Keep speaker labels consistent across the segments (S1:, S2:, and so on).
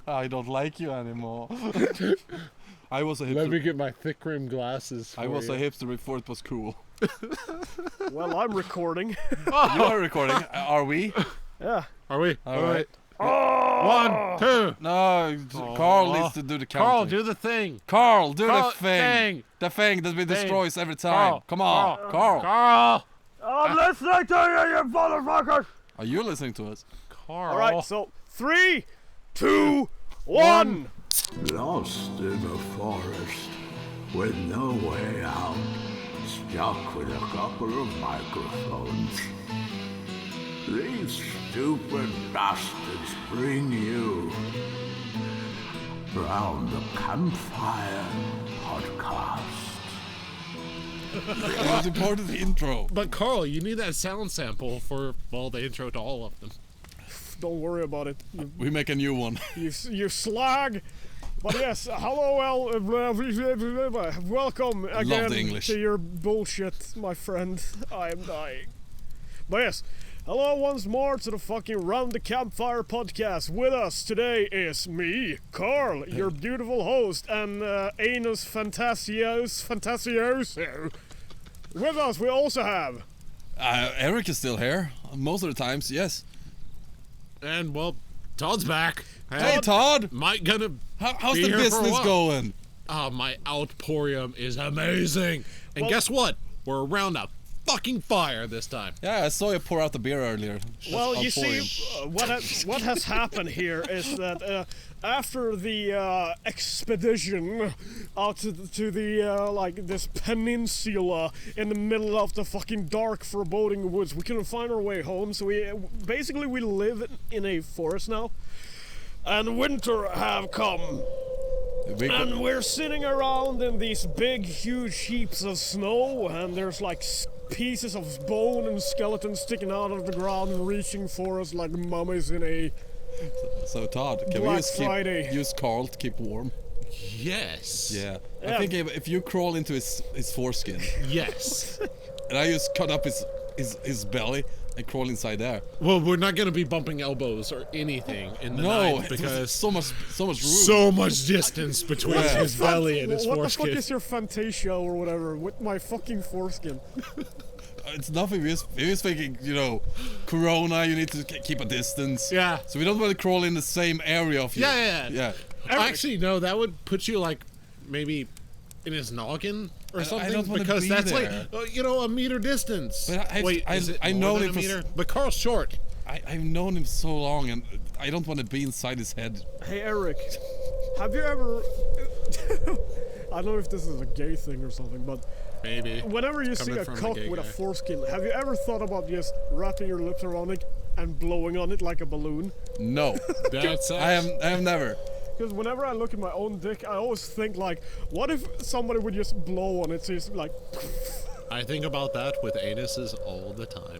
S1: I don't like you anymore. I was a hipster.
S2: Let me get my thick rim glasses.
S1: I was a hipster before it was cool.
S3: Well, I'm recording.
S1: You are recording. Are we?
S3: Yeah.
S2: Are we?
S1: All right.
S2: One, two.
S1: No, Karl needs to do the counting.
S2: Karl, do the thing.
S1: Karl, do
S2: Karl,
S1: the thing. The thing that we destroys every time.
S2: Karl,
S1: Come on, Karl.
S2: Karl.
S3: I'm listening to you, you motherfuckers!
S1: Are you listening to us?
S2: Karl.
S3: Alright, so 3, 2, 1.
S4: Lost in the forest, with no way out, stuck with a couple of microphones. These stupid bastards bring you Round the Campfire podcast.
S1: It was important intro.
S2: But Karl, you need that sound sample for the intro to all of them.
S3: Don't worry about it.
S1: We make a new one.
S3: You slag. But yes, hello, welcome again to your bullshit, my friend. I am dying. But yes, hello once more to the fucking Round the Campfire podcast. With us today is me, Karl, your beautiful host, and Anus Fantasios. With us we also have...
S1: Eric is still here. Most of the times, yes.
S2: And, well, Todd's back.
S1: Hey, Todd!
S2: Mike gonna
S1: How's
S2: be
S1: the
S2: here for a
S1: business
S2: while.
S1: going?
S2: My outporium is amazing. And
S3: Well-
S2: guess what? We're around a fucking fire this time.
S1: Yeah, I saw you pour out the beer earlier.
S3: Well, you
S1: I'll pour
S3: see,
S1: him.
S3: what has happened here is that after the expedition out to the like this peninsula in the middle of the fucking dark, foreboding woods, we couldn't find our way home. So we live in a forest now, and winter have come. And we're sitting around in these big, huge heaps of snow, and there's like pieces of bone and skeletons sticking out of the ground and reaching for us like mummies in a...
S1: So Todd, can
S3: Black
S1: we
S3: Friday.
S1: use Karl to keep warm?
S2: Yes.
S1: Yeah.
S3: Yeah.
S1: I think if you crawl into his foreskin,
S2: Yes.
S1: and I just cut up his belly and crawl inside there.
S2: Well, we're not gonna be bumping elbows or anything in the
S1: No,
S2: night
S1: because
S2: because
S1: so much room.
S2: so much distance between
S1: Yeah.
S2: his belly and his
S3: What the
S2: foreskin.
S3: fuck is your Fantasia or whatever with my fucking foreskin?
S1: It's nothing. We're just thinking, Corona. You need to keep a distance.
S2: Yeah.
S1: So we don't want to crawl in the same area of you.
S2: Yeah. Actually, no, that would put you like maybe in his noggin or
S1: I
S2: something
S1: don't wanna
S2: because
S1: be
S2: that's
S1: there.
S2: like a meter distance.
S1: But
S2: Wait, is it
S1: I
S2: more
S1: know
S2: than
S1: him
S2: a
S1: for
S2: meter? But Karl's short.
S1: I've known him so long, and I don't want to be inside his head.
S3: Hey Eric, have you ever... I don't know if this is a gay thing or something, but
S2: Maybe.
S3: whenever you see
S2: Coming
S3: a
S2: from a
S3: cock
S2: gay
S3: with a
S2: guy.
S3: foreskin, have you ever thought about just wrapping your lips around it and blowing on it like a balloon?
S1: No,
S2: That's
S1: I have never.
S3: Because whenever I look at my own dick, I always think like, what if somebody would just blow on it, so it's like...
S2: I think about that with anuses all the time.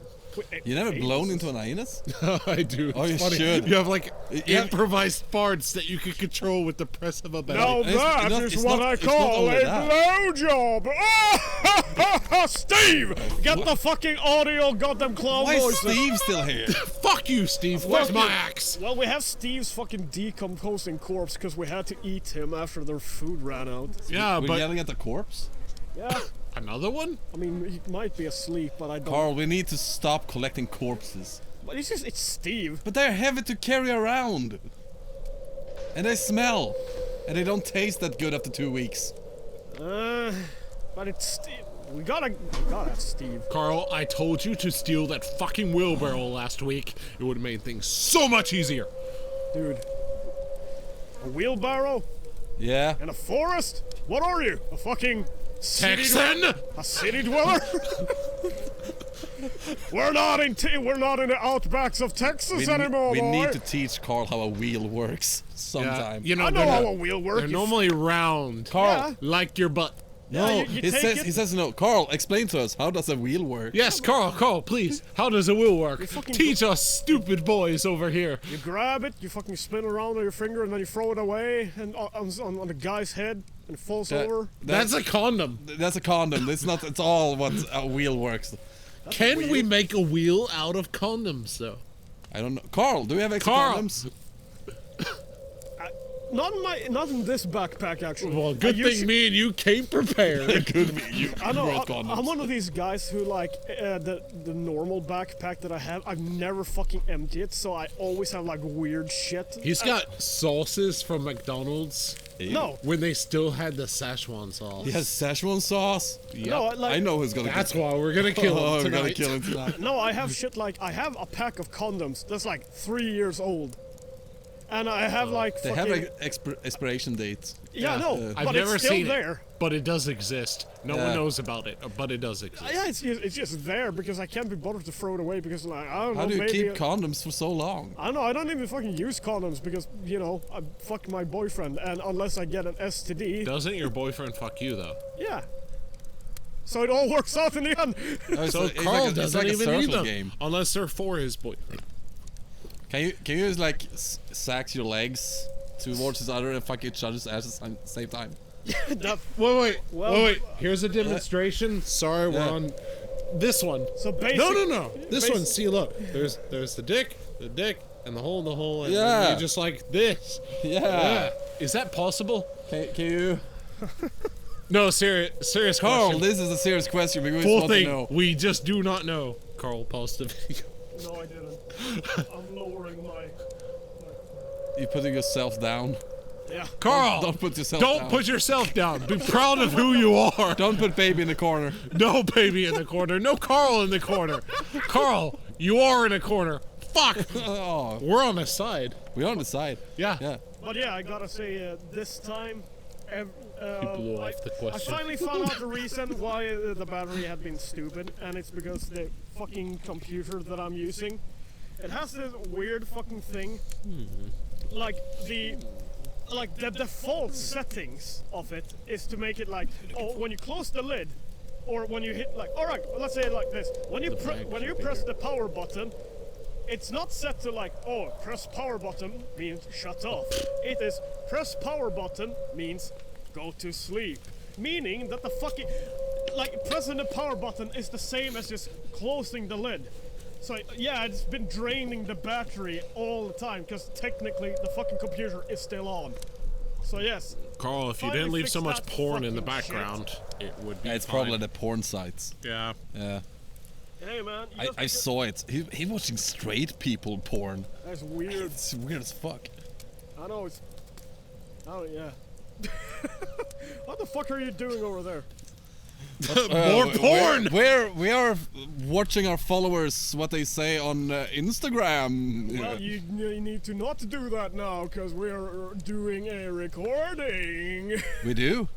S1: You never blown into an anus?
S2: I do.
S1: Oh, you
S2: It's funny.
S1: should.
S2: You have like
S1: Yeah.
S2: improvised farts that you can control with the press of a button.
S3: Now
S1: It's
S3: that
S1: not-
S3: is
S1: it's
S3: what
S1: not-
S3: I
S1: it's not
S3: call
S1: only
S3: a
S1: that.
S3: blowjob! Steve! Get the fucking audio goddamn clown
S1: Why is
S3: voice.
S1: Steve still here?
S2: Fuck you, Steve. Where's my axe?
S3: Well, we have Steve's fucking decomposing corpse because we had to eat him after their food ran out.
S2: Yeah,
S1: We're
S2: but
S1: yelling at the corpse?
S3: Yeah,
S2: another one?
S3: I mean, he might be asleep, but I don't...
S1: Karl, we need to stop collecting corpses.
S3: But it's Steve.
S1: But they're heavy to carry around. And they smell. And they don't taste that good after 2 weeks.
S3: But it's Steve. We gotta have Steve.
S2: Karl, I told you to steal that fucking wheelbarrow last week. It would have made things so much easier.
S3: Dude. A wheelbarrow?
S1: Yeah.
S3: In a forest? What are you? A fucking...
S2: Texan?
S3: A city dweller? We're not in the outbacks of Texas anymore,
S1: we
S3: boy.
S1: need to teach Karl how a wheel works sometime.
S2: You know,
S3: I know
S2: they're
S3: how
S2: not-
S3: a wheel works.
S2: They're normally round.
S1: Karl,
S2: Like your butt.
S1: no,
S3: Yeah, you
S1: he
S3: take
S1: he
S3: it-
S1: says no. Karl, explain to us, how does a wheel work?
S2: Yes, Karl, please. How does a wheel work?
S3: fucking
S2: Teach us stupid boys over here.
S3: You grab it, you fucking spin it around on your finger, and then you throw it away and on the guy's head, and it falls over.
S2: That's a condom.
S1: That's a condom. It's not at all what a wheel works.
S2: Can we make a wheel out of condoms, though?
S1: I don't know. Karl, do we have extra
S2: Karl.
S1: condoms?
S3: Not in this backpack actually.
S2: Well, good thing me and you came prepared.
S3: I know.
S1: brought condoms.
S3: I'm one of these guys who like the normal backpack that I have. I've never fucking emptied it, so I always have like weird shit.
S2: He's got sauces from McDonald's
S3: No,
S2: when they still had the Szechuan sauce.
S1: He has Szechuan sauce.
S3: no, like,
S1: I know who's gonna.
S2: That's why we're gonna kill
S1: Oh,
S2: him
S1: we're gonna
S2: tonight.
S1: kill him tonight.
S3: no. I have shit like I have a pack of condoms that's like 3 years old, and I have like
S1: They
S3: fucking,
S1: have like expiration dates.
S3: yeah, no,
S2: I've
S3: but
S2: never
S3: it's still
S2: seen
S3: there.
S2: it, but it does exist. No
S1: Yeah.
S2: one knows about it, but it does exist.
S3: Yeah, it's just there because I can't be bothered to throw it away because like I don't know.
S1: How do you
S3: maybe
S1: keep condoms for so long?
S3: I don't know. I don't even fucking use condoms because you know I fucked my boyfriend, and unless I get an STD,
S2: Doesn't your boyfriend fuck you though?
S3: yeah. So it all works out in the end.
S1: Oh, it's
S2: So
S1: like- it's
S2: Karl
S1: like a,
S2: doesn't
S1: it's like
S2: even
S1: a
S2: need
S1: circle
S2: them
S1: game.
S2: unless they're for his boyfriend.
S1: Can you just like sax your legs towards each other and fuck each other's asses at the same time?
S2: Wait.
S3: Well,
S2: Here's a demonstration. Sorry, we're
S1: Yeah.
S2: on this one.
S3: So basically,
S2: No. This one. See, look. There's the dick, and the hole, and
S1: Yeah.
S2: then you just like this.
S1: Yeah.
S2: Is that possible?
S1: Can you?
S2: No, serious
S1: Karl,
S2: question.
S1: this is a serious question because we
S2: Full
S1: want to
S2: thing.
S1: know.
S2: We just do not know. Karl, pause the video.
S3: No, I didn't. I'm lowering my.
S1: You putting yourself down.
S3: Yeah.
S2: Karl,
S1: Don't put yourself
S2: don't
S1: down.
S2: put yourself down. Be proud of who you are.
S1: Don't put baby in the corner.
S2: No baby in the corner. No Karl in the corner. Karl, you are in a corner. Fuck.
S1: Oh,
S2: We're on the side.
S1: we're on the side.
S2: Yeah.
S1: Yeah.
S3: But yeah, I gotta say, this time,
S2: blew off the
S3: I
S2: question.
S3: finally found out the reason why the battery had been stupid, and it's because the fucking computer that I'm using, it has this weird fucking thing, like the default settings of it is to make it like, oh, when you close the lid, or when you hit like, all right, let's say it like this, when you press the power button. It's not set to like, oh, press power button means shut off. It is press power button means go to sleep. Meaning that the fucking, like, pressing the power button is the same as just closing the lid. So yeah, it's been draining the battery all the time because technically the fucking computer is still on. So yes.
S2: Karl, if you
S3: Finally
S2: didn't leave
S3: fixed
S2: so much
S3: that
S2: porn in the
S3: fucking shit.
S2: background, it would be
S1: Yeah, it's
S2: fine.
S1: probably the porn sites.
S2: Yeah.
S1: Yeah.
S3: Hey man,
S1: I saw it. He watching straight people porn.
S3: that's weird.
S1: It's weird as fuck.
S3: I know it's. Oh yeah. What the fuck are you doing over there?
S2: More porn!
S1: We are watching our followers what they say on Instagram.
S3: Well, you need to not do that now, because we're doing a recording.
S1: We do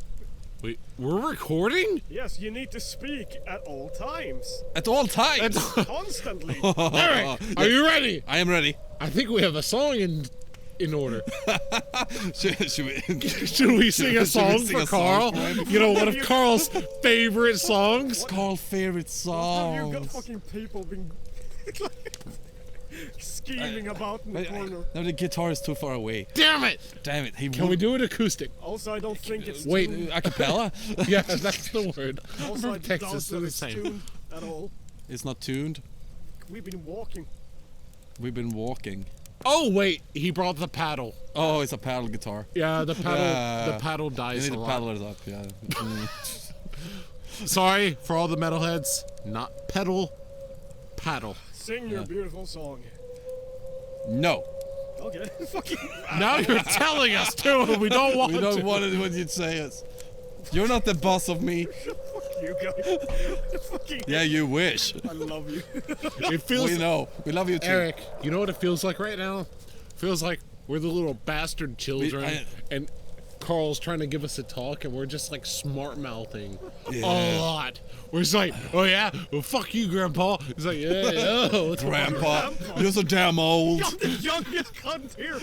S2: We're recording?
S3: Yes, you need to speak at all times.
S1: at all times.
S3: Constantly.
S2: Eric, are you ready?
S1: I am ready.
S2: I think we have a song in order.
S1: Should we?
S2: Should we sing a
S1: Should we
S2: song
S1: sing
S2: for
S1: a song
S2: Karl?
S1: for him?
S2: You know, one of Karl's favorite songs?
S1: Karl's favorite
S3: Have you got
S1: songs.
S3: fucking people being scheming about in the corner?
S1: No, the guitar is too far away.
S2: Damn it!
S1: Damn it. He
S2: Can we do it acoustic?
S3: Also, I don't think it's
S2: Wait.
S3: tuned.
S1: a cappella?
S2: Yeah, that's the word.
S3: Also, I
S2: From Texas,
S3: doubt
S2: they're
S3: that
S2: the
S3: it's
S2: same.
S3: tuned at all.
S1: It's not tuned.
S3: We've been walking.
S1: We've been walking.
S2: Oh, wait, he brought the paddle.
S1: Oh, it's a paddle guitar.
S2: Yeah, the paddle
S1: You
S2: dies
S1: need
S2: a
S1: to
S2: lot.
S1: paddle it up, yeah.
S2: Sorry for all the metalheads. Not pedal, paddle.
S3: Sing your beautiful song.
S1: No.
S3: Okay. Fucking.
S2: Now you're telling us to, and we don't want
S1: We don't
S2: to.
S1: want it when you say it. You're not the boss of me.
S3: Fuck you guys. Fucking.
S1: Yeah, you wish.
S3: I love you.
S2: It feels
S1: We know. We love you too.
S2: Eric, you know what it feels like right now? Feels like we're the little bastard children, and Karl's trying to give us a talk, and we're just like smart mouthing a lot. We're just like, oh yeah, well fuck you, Grandpa. He's like, yeah, what's
S1: Grandpa, you're so damn old.
S3: I'm the youngest cunt here.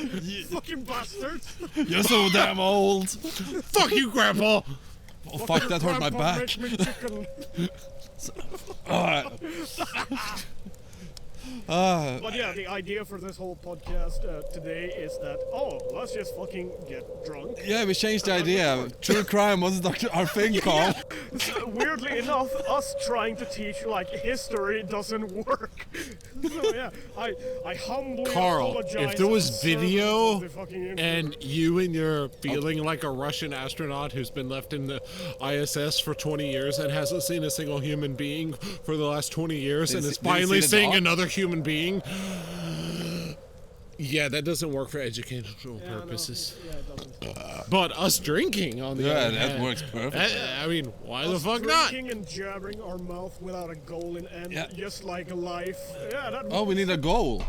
S3: Fucking bastards.
S1: You're so damn old.
S2: fuck you, Grandpa.
S1: Oh, fuck, that hurt my
S3: Grandpa,
S1: back.
S3: make me chicken.
S1: Alright.
S3: But yeah, the idea for this whole podcast today is that, let's just fucking get drunk.
S1: Yeah, we changed the idea. True crime wasn't our thing, Karl.
S3: So, weirdly enough, us trying to teach like history doesn't work. So yeah, I humbly
S2: Karl,
S3: apologize.
S2: if there was
S3: to the servants
S2: video
S3: of the fucking internet.
S2: and you and you're feeling like a Russian astronaut who's been left in the ISS for 20 years and hasn't seen a single human being for the last 20 years and is finally seeing another human being. Yeah, that doesn't work for educational purposes.
S3: No, yeah, it doesn't.
S2: But us drinking on the other
S1: that
S2: hand,
S1: works perfect.
S2: I mean, why the fuck not?
S3: Drinking and jabbering our mouth without a goal in end, just like life. Yeah, that.
S1: Oh, we need a goal.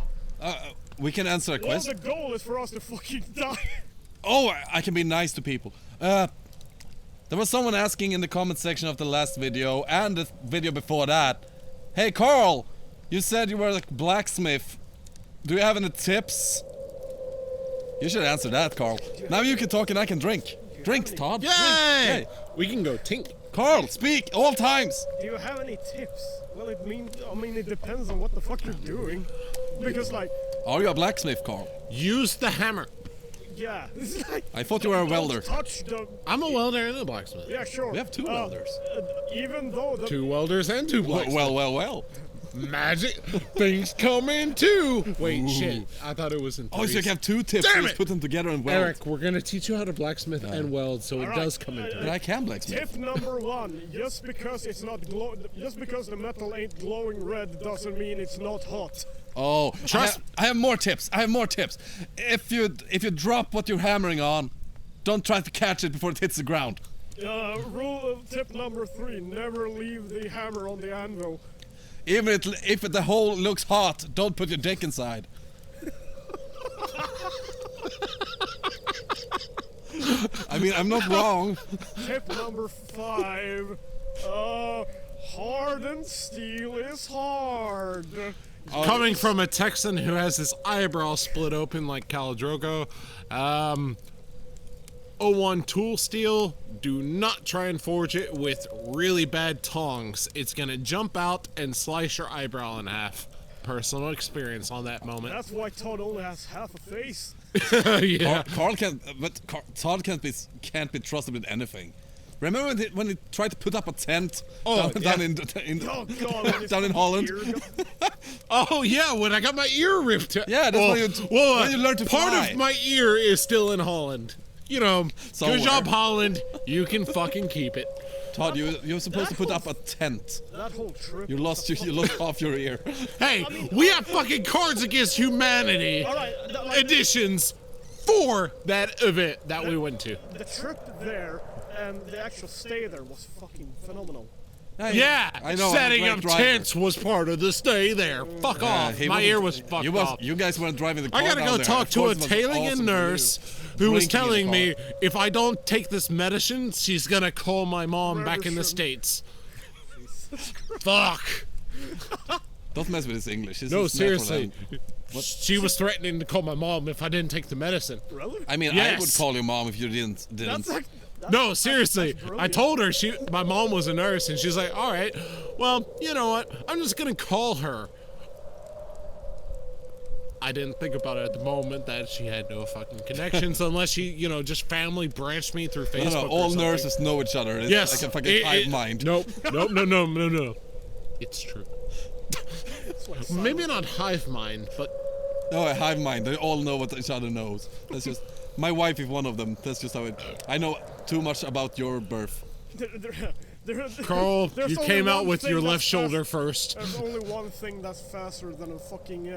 S1: We can answer a
S3: Well,
S1: question.
S3: the goal is for us to fucking die.
S1: Oh, I can be nice to people. There was someone asking in the comment section of the last video and the video before that. Hey, Karl, you said you were like blacksmith. Do you have any tips? You should answer that, Karl. Now you can talk and I can drink. Drink, Todd.
S2: Yay!
S1: Drink. Yay!
S2: We can go tink.
S1: Karl, speak all times.
S3: Do you have any tips? Well, it depends on what the fuck you're doing. Because, like,
S1: Are you a blacksmith, Karl?
S2: Use the hammer.
S3: yeah, it's like,
S1: I thought you were a welder.
S3: touch the.
S2: I'm a welder and a blacksmith.
S3: Yeah, sure.
S1: We have two welders.
S3: Even though the.
S2: 2 welders and 2 blacksmiths.
S1: Well.
S2: Magic things come in 2. Wait, shit. I thought it was in 3.
S1: Oh, so you can have 2 tips.
S2: Damn
S1: Just
S2: it!
S1: put them together and weld.
S2: Eric, we're gonna teach you how to blacksmith and weld, so it
S3: Alright,
S2: does come in 3.
S1: But I can blacksmith.
S3: Tip number 1: just because it's not just because the metal ain't glowing red doesn't mean it's not hot.
S1: Oh,
S2: Trust-
S1: I have more tips. If you drop what you're hammering on, don't try to catch it before it hits the ground.
S3: Tip number 3: never leave the hammer on the anvil.
S1: Even if the hole looks hot, don't put your dick inside. I mean, I'm not wrong.
S3: Tip number 5: hardened steel is hard.
S2: Coming from a Texan who has his eyebrow split open like Khal Drogo, 01 tool steel, do not try and forge it with really bad tongs. It's gonna jump out and slice your eyebrow in half. Personal experience on that moment.
S3: That's why Todd only has half a face.
S2: Yeah.
S1: Karl can't, but Todd can't be trusted with anything. Remember when he tried to put up a tent down in
S3: Oh God!
S1: down in Holland?
S2: Oh yeah, when I got my ear ripped.
S1: Yeah, that's when you learn to
S2: part
S1: fly.
S2: of my ear is still in Holland. You know,
S1: Somewhere.
S2: good job, Holland. You can fucking keep it.
S1: Todd, you're supposed to put up a tent.
S3: That whole trip.
S1: You lost half your ear.
S2: Hey, we have fucking Cards Against Humanity
S3: Alright,
S2: editions for that event that we went to.
S3: the trip there and the actual stay there was fucking phenomenal.
S2: Yeah,
S1: I know.
S2: setting
S1: I'm a
S2: up
S1: great driver.
S2: tents was part of the stay there. Fuck off.
S1: he
S2: My
S1: wasn't-
S2: ear was fucked off.
S1: You guys weren't driving the car
S2: I gotta
S1: down
S2: go
S1: there.
S2: talk
S1: Of
S2: to a
S1: course it was
S2: tailing
S1: awesome for
S2: nurse
S1: you.
S2: who was
S1: Drinking in
S2: telling
S1: the
S2: me
S1: car.
S2: if I don't take this medicine, she's gonna call my mom back in the
S3: Medicine.
S2: States. Fuck.
S1: Don't mess with his English. This
S2: No,
S1: is natural
S2: seriously.
S1: language.
S2: She was threatening to call my mom if I didn't take the medicine.
S3: Really?
S1: I mean, I
S2: Yes.
S1: would call your mom if you didn't.
S3: That's like.
S2: No, seriously.
S3: that's
S2: I
S3: brilliant.
S2: told her my mom was a nurse, and she's like, "All right, well, you know what? I'm just gonna call her." I didn't think about it at the moment that she had no fucking connections, unless she, just family branched me through Facebook.
S1: No,
S2: or
S1: all
S2: something.
S1: nurses know each other. It's
S2: Yes,
S1: like a fucking hive mind.
S2: Nope, no. It's true. Maybe not hive mind, but
S1: No, a hive mind. They all know what each other knows. That's just my wife is one of them. That's just how it. I know too much about your birth.
S2: Carl,
S3: There's
S2: you
S3: only
S2: came out
S3: one
S2: with
S3: thing
S2: your
S3: that's
S2: left shoulder
S3: fast-
S2: first.
S3: There's only one thing that's faster than a fucking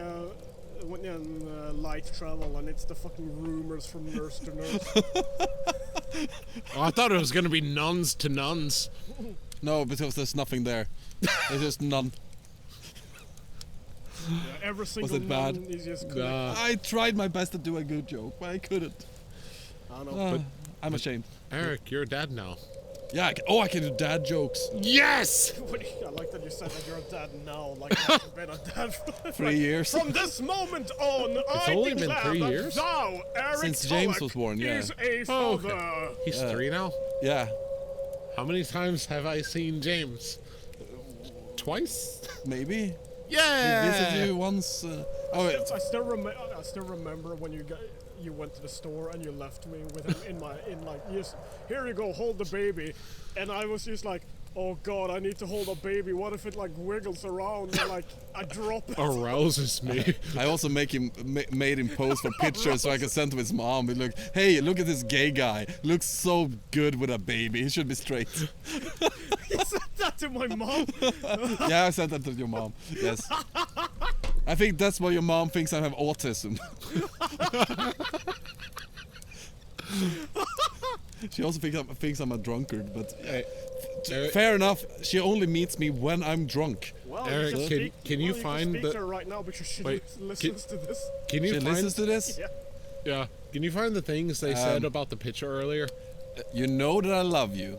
S3: light travel, and it's the fucking rumors from nurse to nurse.
S2: Oh, I thought it was gonna be nuns to nuns.
S1: No, because there's nothing there. There's just none.
S3: Every single
S1: it bad?
S3: nun is just connected.
S1: I tried my best to do a good joke, but I couldn't.
S3: I don't know.
S1: I'm ashamed.
S2: Eric, you're a dad now.
S1: Yeah. I can do dad jokes.
S2: Yes!
S3: I like that you said that you're a dad now. Like I've been a dad for
S1: 3 years.
S3: From this moment on, I
S2: only been
S3: declare
S2: 3
S3: that
S2: years?
S3: thou, Eric
S1: Since James
S3: Tulloch,
S1: was born, yeah.
S3: is a
S2: Oh,
S3: father.
S2: okay. He's 3 now?
S1: Yeah.
S2: How many times have I seen James? Twice?
S1: Maybe.
S2: Yeah.
S1: We visited you once. Oh, wait.
S3: I still remember when you went to the store and you left me with him in like, yes, here you go, hold the baby, and I was just like, oh god, I need to hold a baby. What if it like wiggles around and like I drop it?
S2: Arouses me.
S1: I also made him pose for pictures so I can send to his mom. Be like, hey, look at this gay guy. Looks so good with a baby. He should be straight.
S3: You said that to my mom?
S1: Yeah, I sent that to your mom. Yes. I think that's why your mom thinks I have autism. She also thinks I'm a drunkard, but fair enough. She only meets me when I'm drunk.
S3: Well,
S2: Eric, can you find
S3: the... her right now because she listens to this.
S2: Can you
S1: She listens to this?
S3: Yeah.
S2: Yeah. Can you find the things they said about the picture earlier?
S1: You know that I love you.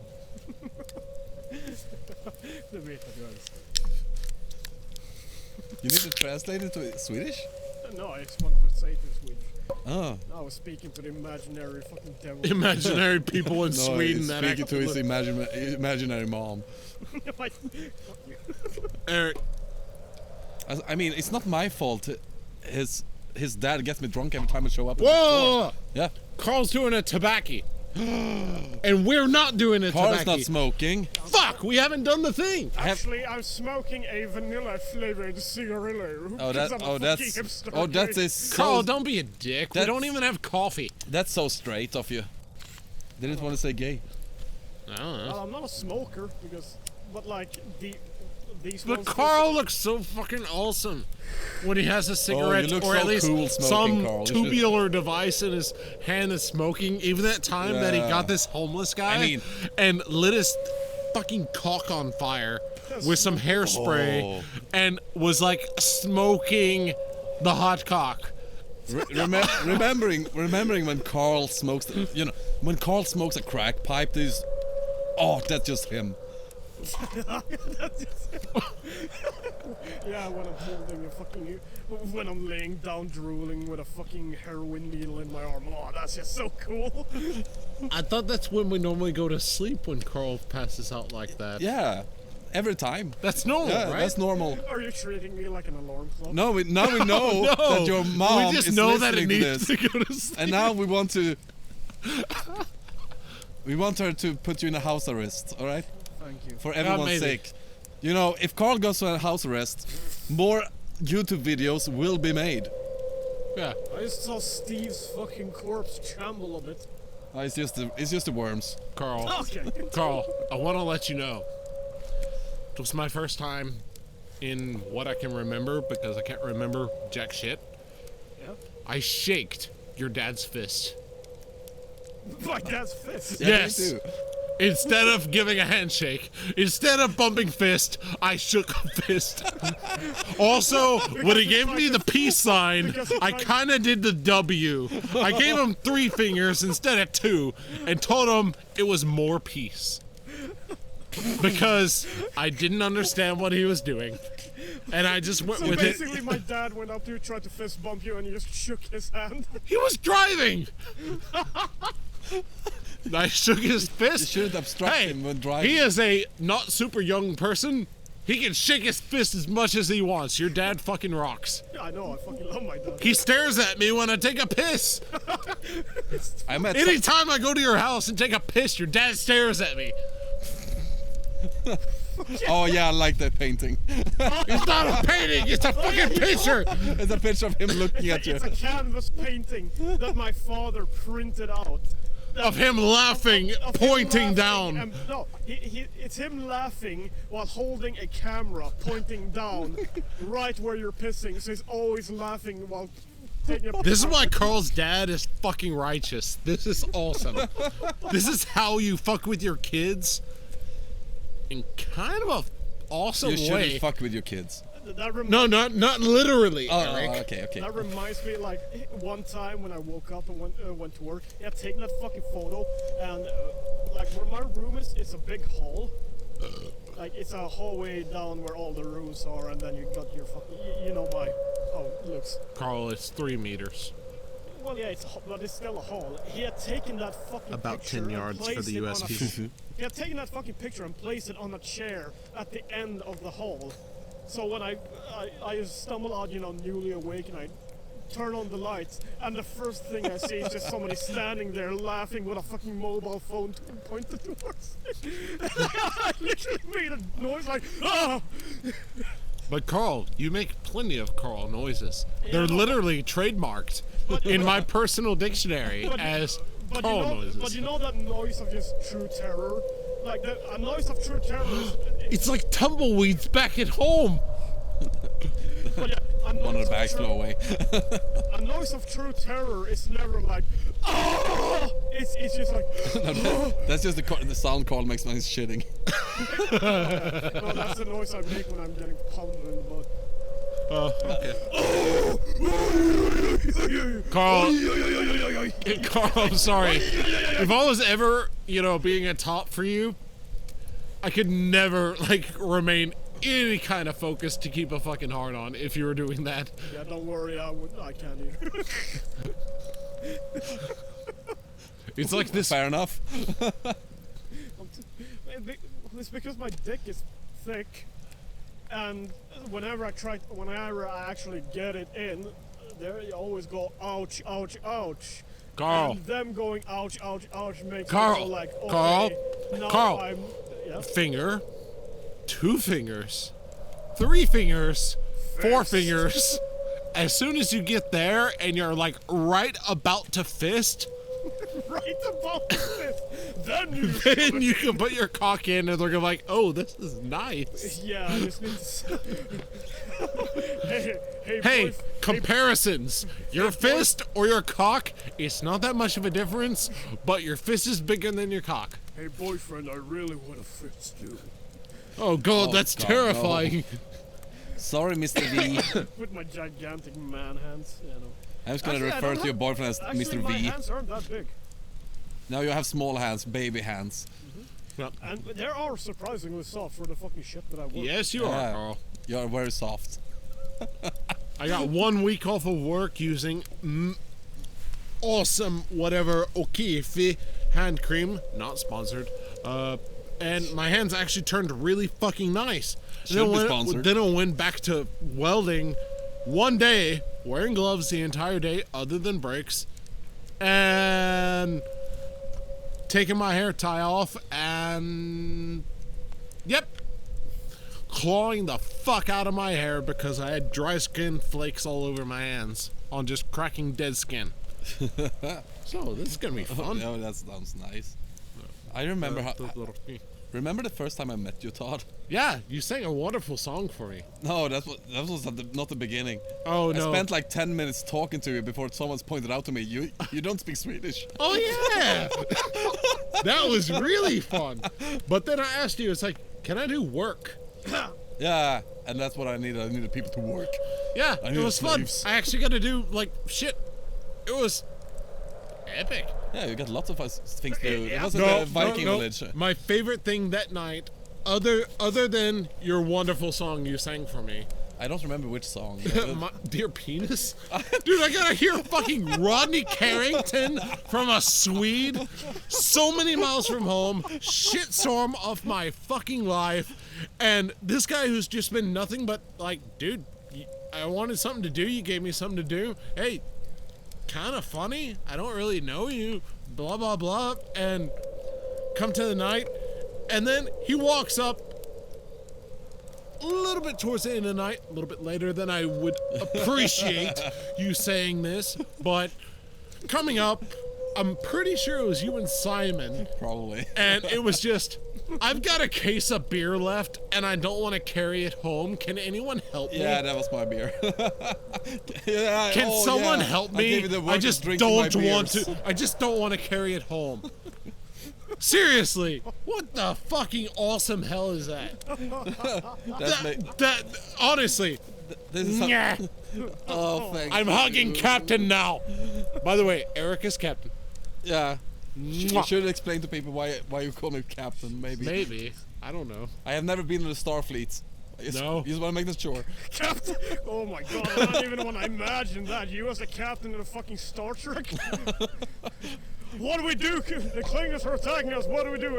S1: You need to translate it to Swedish?
S3: No, I just wanted to say it in Swedish.
S1: Oh.
S3: I was speaking to the imaginary fucking devil.
S2: Imaginary people in
S1: No,
S2: Sweden
S1: he's
S2: that
S1: speaking to his imaginary mom.
S2: Eric,
S1: I mean, it's not my fault. His dad gets me drunk every time I show up. At the
S2: whoa!
S1: store. Yeah.
S2: Carl's doing a tobacco. And we're not doing a
S1: Carl's
S2: tobacco.
S1: not smoking.
S2: Fuck, we haven't done the thing.
S3: Actually, I'm smoking a vanilla flavored cigarillo.
S1: That's his.
S2: Carl, don't be a dick. We don't even have coffee.
S1: That's so straight of you. Didn't want to say gay.
S2: I don't know.
S3: Well, I'm not a smoker but like these
S2: But
S3: ones.
S2: Karl looks so fucking awesome when he has a cigarette,
S1: look
S2: or
S1: so
S2: at least
S1: cool smoking,
S2: some
S1: Karl. You should-
S2: tubular device in his hand is smoking. Even that time that he
S1: Yeah.
S2: got this homeless guy
S1: I mean-
S2: and lit his fucking cock on fire with some hairspray
S1: Oh.
S2: and was like smoking the hot cock.
S1: Remembering when Karl smokes, when Karl smokes a crack pipe, that's just him.
S3: Yeah, when I'm holding when I'm laying down drooling with a fucking heroin needle in my arm. Oh, that's just so cool.
S2: I thought that's when we normally go to sleep when Karl passes out like that.
S1: Yeah, every time.
S2: That's normal,
S1: Yeah,
S2: right?
S1: that's normal.
S3: Are you treating me like an alarm clock?
S1: No, now we know
S2: No,
S1: that your mom
S2: we just
S1: is
S2: know that it
S1: listening to
S2: needs
S1: this,
S2: to go to sleep.
S1: and now we want to. We want her to put you in a house arrest, all right?
S3: Thank you.
S1: For everyone's
S2: maybe.
S1: sake. You know, if Karl goes to a house arrest, more YouTube videos will be made.
S2: Yeah.
S3: I just saw Steve's fucking corpse tremble a bit.
S1: It's just the worms.
S2: Karl.
S3: Okay.
S2: Karl, I want to let you know. It was my first time in what I can remember, because I can't remember jack shit.
S3: Yeah.
S2: I shaked your dad's fist.
S3: My dad's fist.
S1: Yeah,
S2: Yes.
S1: me too.
S2: Instead of giving a handshake, instead of bumping fist, I shook a fist. Also, when he gave me the peace sign, I kind of did the W. I gave him 3 fingers instead of 2 and told him it was more peace. Because I didn't understand what he was doing. And I just went
S3: So
S2: with it.
S3: basically, my dad went up to you, tried to fist bump you, and you just shook his hand.
S2: He was driving! I shook his
S1: You
S2: fist.
S1: shouldn't obstruct
S2: Hey,
S1: him when driving.
S2: he is a not super young person. He can shake his fist as much as he wants. Your dad fucking rocks.
S3: Yeah, I know, I fucking love my dad.
S2: He stares at me when I take a piss.
S1: I met
S2: Anytime I go to your house and take a piss, your dad stares at me.
S1: Oh yeah, I like that painting.
S2: It's not a painting, it's a fucking picture.
S1: It's a picture of him looking at you.
S3: It's a canvas painting that my father printed out.
S2: Of him laughing,
S3: Of him
S2: pointing
S3: laughing,
S2: down.
S3: and- no, it's him laughing while holding a camera, pointing down, right where you're pissing. So he's always laughing while taking a.
S2: This is why Karl's dad is fucking righteous. This is awesome. This is how you fuck with your kids in kind of a awesome
S1: You shouldn't
S2: way.
S1: fuck with your kids.
S2: No, not literally,
S1: Oh,
S2: Eric.
S1: okay.
S3: That reminds me, like, one time when I woke up and went to work, I had taken that fucking photo, and, like, where my room is, it's a big hall. Like, it's a hallway down where all the rooms are, and then you got your fucking, you know how it looks.
S2: Karl, it's 3 meters.
S3: Well, yeah, but it's still a hall. He had taken that fucking
S2: About
S3: picture
S2: 10
S3: and
S2: yards for
S3: placed
S2: the
S3: it
S2: US
S3: on a-
S2: people.
S3: He had taken that fucking picture and placed it on a chair at the end of the hall. So when I stumble out, newly awake, and I turn on the lights, and the first thing I see is just somebody standing there laughing with a fucking mobile phone pointed towards me. I literally made a noise like, ah!
S2: But Karl, you make plenty of Karl noises. They're literally trademarked in my personal dictionary as Karl noises.
S3: But you know that noise of just true terror? Like, a noise of true terror is...
S2: It's like tumbleweeds back at home.
S3: But yeah,
S1: One of the bags blow away.
S3: a noise of true terror is never like, oh! It's just like,
S1: That's just the sound Karl makes when he's shitting.
S3: no, that's the noise I make when I'm getting pounded in the butt.
S2: Okay. Karl, I'm sorry. If I was ever, being a top for you, I could never, remain any kind of focus to keep a fucking hard on if you were doing that.
S3: Yeah, don't worry, I can't either.
S2: It's like this.
S1: Fair enough.
S3: It's because my dick is thick, and whenever I actually get it in, there you always go ouch, ouch, ouch.
S2: Karl.
S3: And them going ouch, ouch, ouch makes
S2: Karl.
S3: me go like, okay,
S2: Karl.
S3: now
S2: Karl.
S3: yeah.
S2: Finger. 2 fingers. 3 fingers. 4 fingers. As soon as you get there and you're right about to fist,
S3: Right above the fist.
S2: then you can put your cock in and they're gonna be like, oh, this is nice.
S3: Yeah, I just need to...
S2: Hey,
S3: boy,
S2: comparisons. Your fist or your cock, it's not that much of a difference, but your fist is bigger than your cock.
S3: hey boyfriend, I really want to fist you.
S2: Oh god, that's
S1: God,
S2: terrifying.
S1: no. Sorry, Mr. V.
S3: With my gigantic man hands,
S1: I was gonna
S3: Actually, I
S1: refer
S3: don't
S1: to your
S3: have-
S1: boyfriend as
S3: Actually,
S1: Mr.
S3: my
S1: V.
S3: hands aren't that big.
S1: Now you have small hands, baby hands.
S3: And they are surprisingly soft for the fucking shit that I work.
S2: Yes, you are,
S1: Yeah.
S2: Karl.
S1: You're very soft.
S2: I got 1 week off of work using awesome whatever Okifi hand cream, not sponsored. And my hands actually turned really fucking nice.
S1: Should be sponsored.
S2: Then I went back to welding one day, wearing gloves the entire day, other than breaks, and taking my hair tie off, and yep, clawing the fuck out of my hair because I had dry skin flakes all over my hands on just cracking dead skin. So this is gonna be fun.
S1: Oh, that sounds nice. I remember Remember the first time I met you, Todd?
S2: Yeah, you sang a wonderful song for me.
S1: No, that was not the beginning.
S2: Oh no!
S1: I spent like 10 minutes talking to you before someone's pointed out to me, you don't speak Swedish.
S2: Oh yeah! That was really fun. But then I asked you, it's like, can I do work?
S1: Yeah, and that's what I needed. I needed people to work.
S2: Yeah,
S1: I
S2: it
S1: need
S2: was fun.
S1: slaves.
S2: I actually got to do shit. It was epic.
S1: Yeah, you got lots of things to do. It was in
S2: No,
S1: the Viking
S2: no.
S1: village.
S2: My favorite thing that night, other than your wonderful song you sang for me,
S1: I don't remember which song.
S2: my dear penis, dude, I gotta hear fucking Rodney Carrington from a Swede, so many miles from home, shitstorm of my fucking life, and this guy who's just been nothing but dude, I wanted something to do. You gave me something to do. Hey, kind of funny. I don't really know you. Blah blah blah, and come to the night, and then he walks up a little bit towards the end of the night, a little bit later than I would appreciate you saying this, but coming up, I'm pretty sure it was you and Simon,
S1: Probably.
S2: and it was just, I've got a case of beer left, and I don't want to carry it home. Can anyone help me?
S1: Yeah, that was my beer. Yeah,
S2: Can
S1: oh,
S2: someone
S1: yeah.
S2: help
S1: I
S2: me?
S1: gave you the work
S2: I
S1: of
S2: just
S1: drinking my
S2: don't want
S1: beers.
S2: to. I just don't want to carry it home. Seriously, what the fucking awesome hell is that? That honestly,
S1: This is
S2: yeah.
S1: oh, thank
S2: I'm
S1: you.
S2: hugging Captain now. By the way, Eric is Captain.
S1: Yeah. You
S2: Mwah.
S1: should explain to people why you call me captain, maybe.
S2: Maybe. I don't know.
S1: I have never been in the Starfleet.
S2: No.
S1: You just want to make this sure.
S3: Captain! Oh my god, I don't even want to imagine that. You as a captain in a fucking Star Trek? What do we do? The clingers are attacking us. What do we do?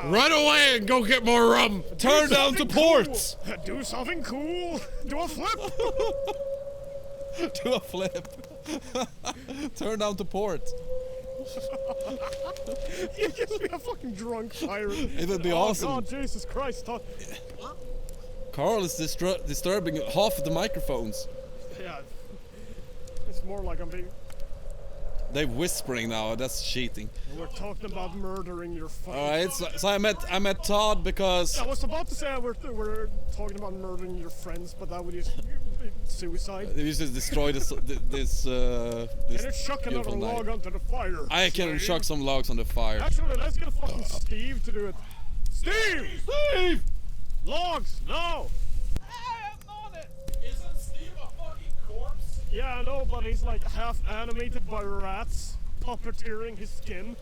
S2: Run away and go get more rum.
S1: Turn down to
S3: something
S1: ports.
S3: Cool. Do something cool. Do a flip.
S1: Do a flip. Turn down to port.
S3: You just be a fucking drunk pirate.
S1: It would be awesome.
S3: Oh God, Jesus Christ.
S1: Karl is disturbing half of the microphones.
S3: Yeah. It's more like I'm being...
S1: They're whispering now. That's cheating.
S3: We're talking about murdering your fucking...
S1: All right. So I met Todd because
S3: I was about to say we're talking about murdering your friends, but that would just suicide.
S1: they used to destroy this
S3: Can you chuck another
S1: beautiful
S3: log
S1: night.
S3: onto the fire?
S1: I can
S3: Steve?
S1: chuck some logs on the fire.
S3: Actually, let's get a fucking Steve to do it. Steve!
S1: Steve!
S3: Logs! No!
S1: I am on it! Isn't Steve a fucking corpse?
S3: Yeah, I know, but he's like half animated by rats, puppeteering his skin.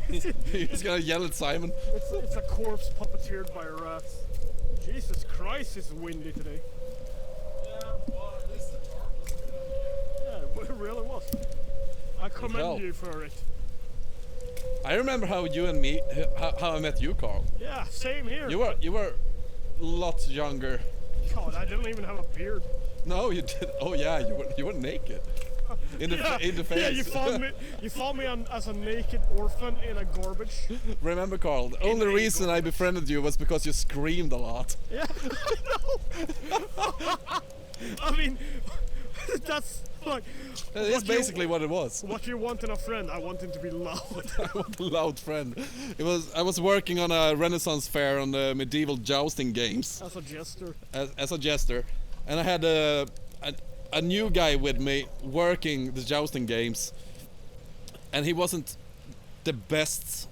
S1: He's gonna yell at Simon.
S3: It's a corpse puppeteered by rats. Jesus Christ, it's windy today. Yeah, it really was. I commend
S1: helped.
S3: you for it.
S1: I remember how you and me, how I met you, Karl.
S3: Yeah, same here.
S1: You were lots younger.
S3: God, I didn't even have a beard.
S1: No, you did. Oh yeah, you were naked. In the face.
S3: Yeah, you found me as a naked orphan in a garbage.
S1: Remember, Karl, the only
S3: a
S1: reason I befriended you was because you screamed a lot.
S3: Yeah, no. I mean, that's like.
S1: That's basically what it was.
S3: What you want in a friend? I want him to be loud.
S1: I want a loud friend. I was working on a Renaissance fair on the medieval jousting games.
S3: As a jester.
S1: As a jester, and I had a new guy with me working the jousting games, and he wasn't the best.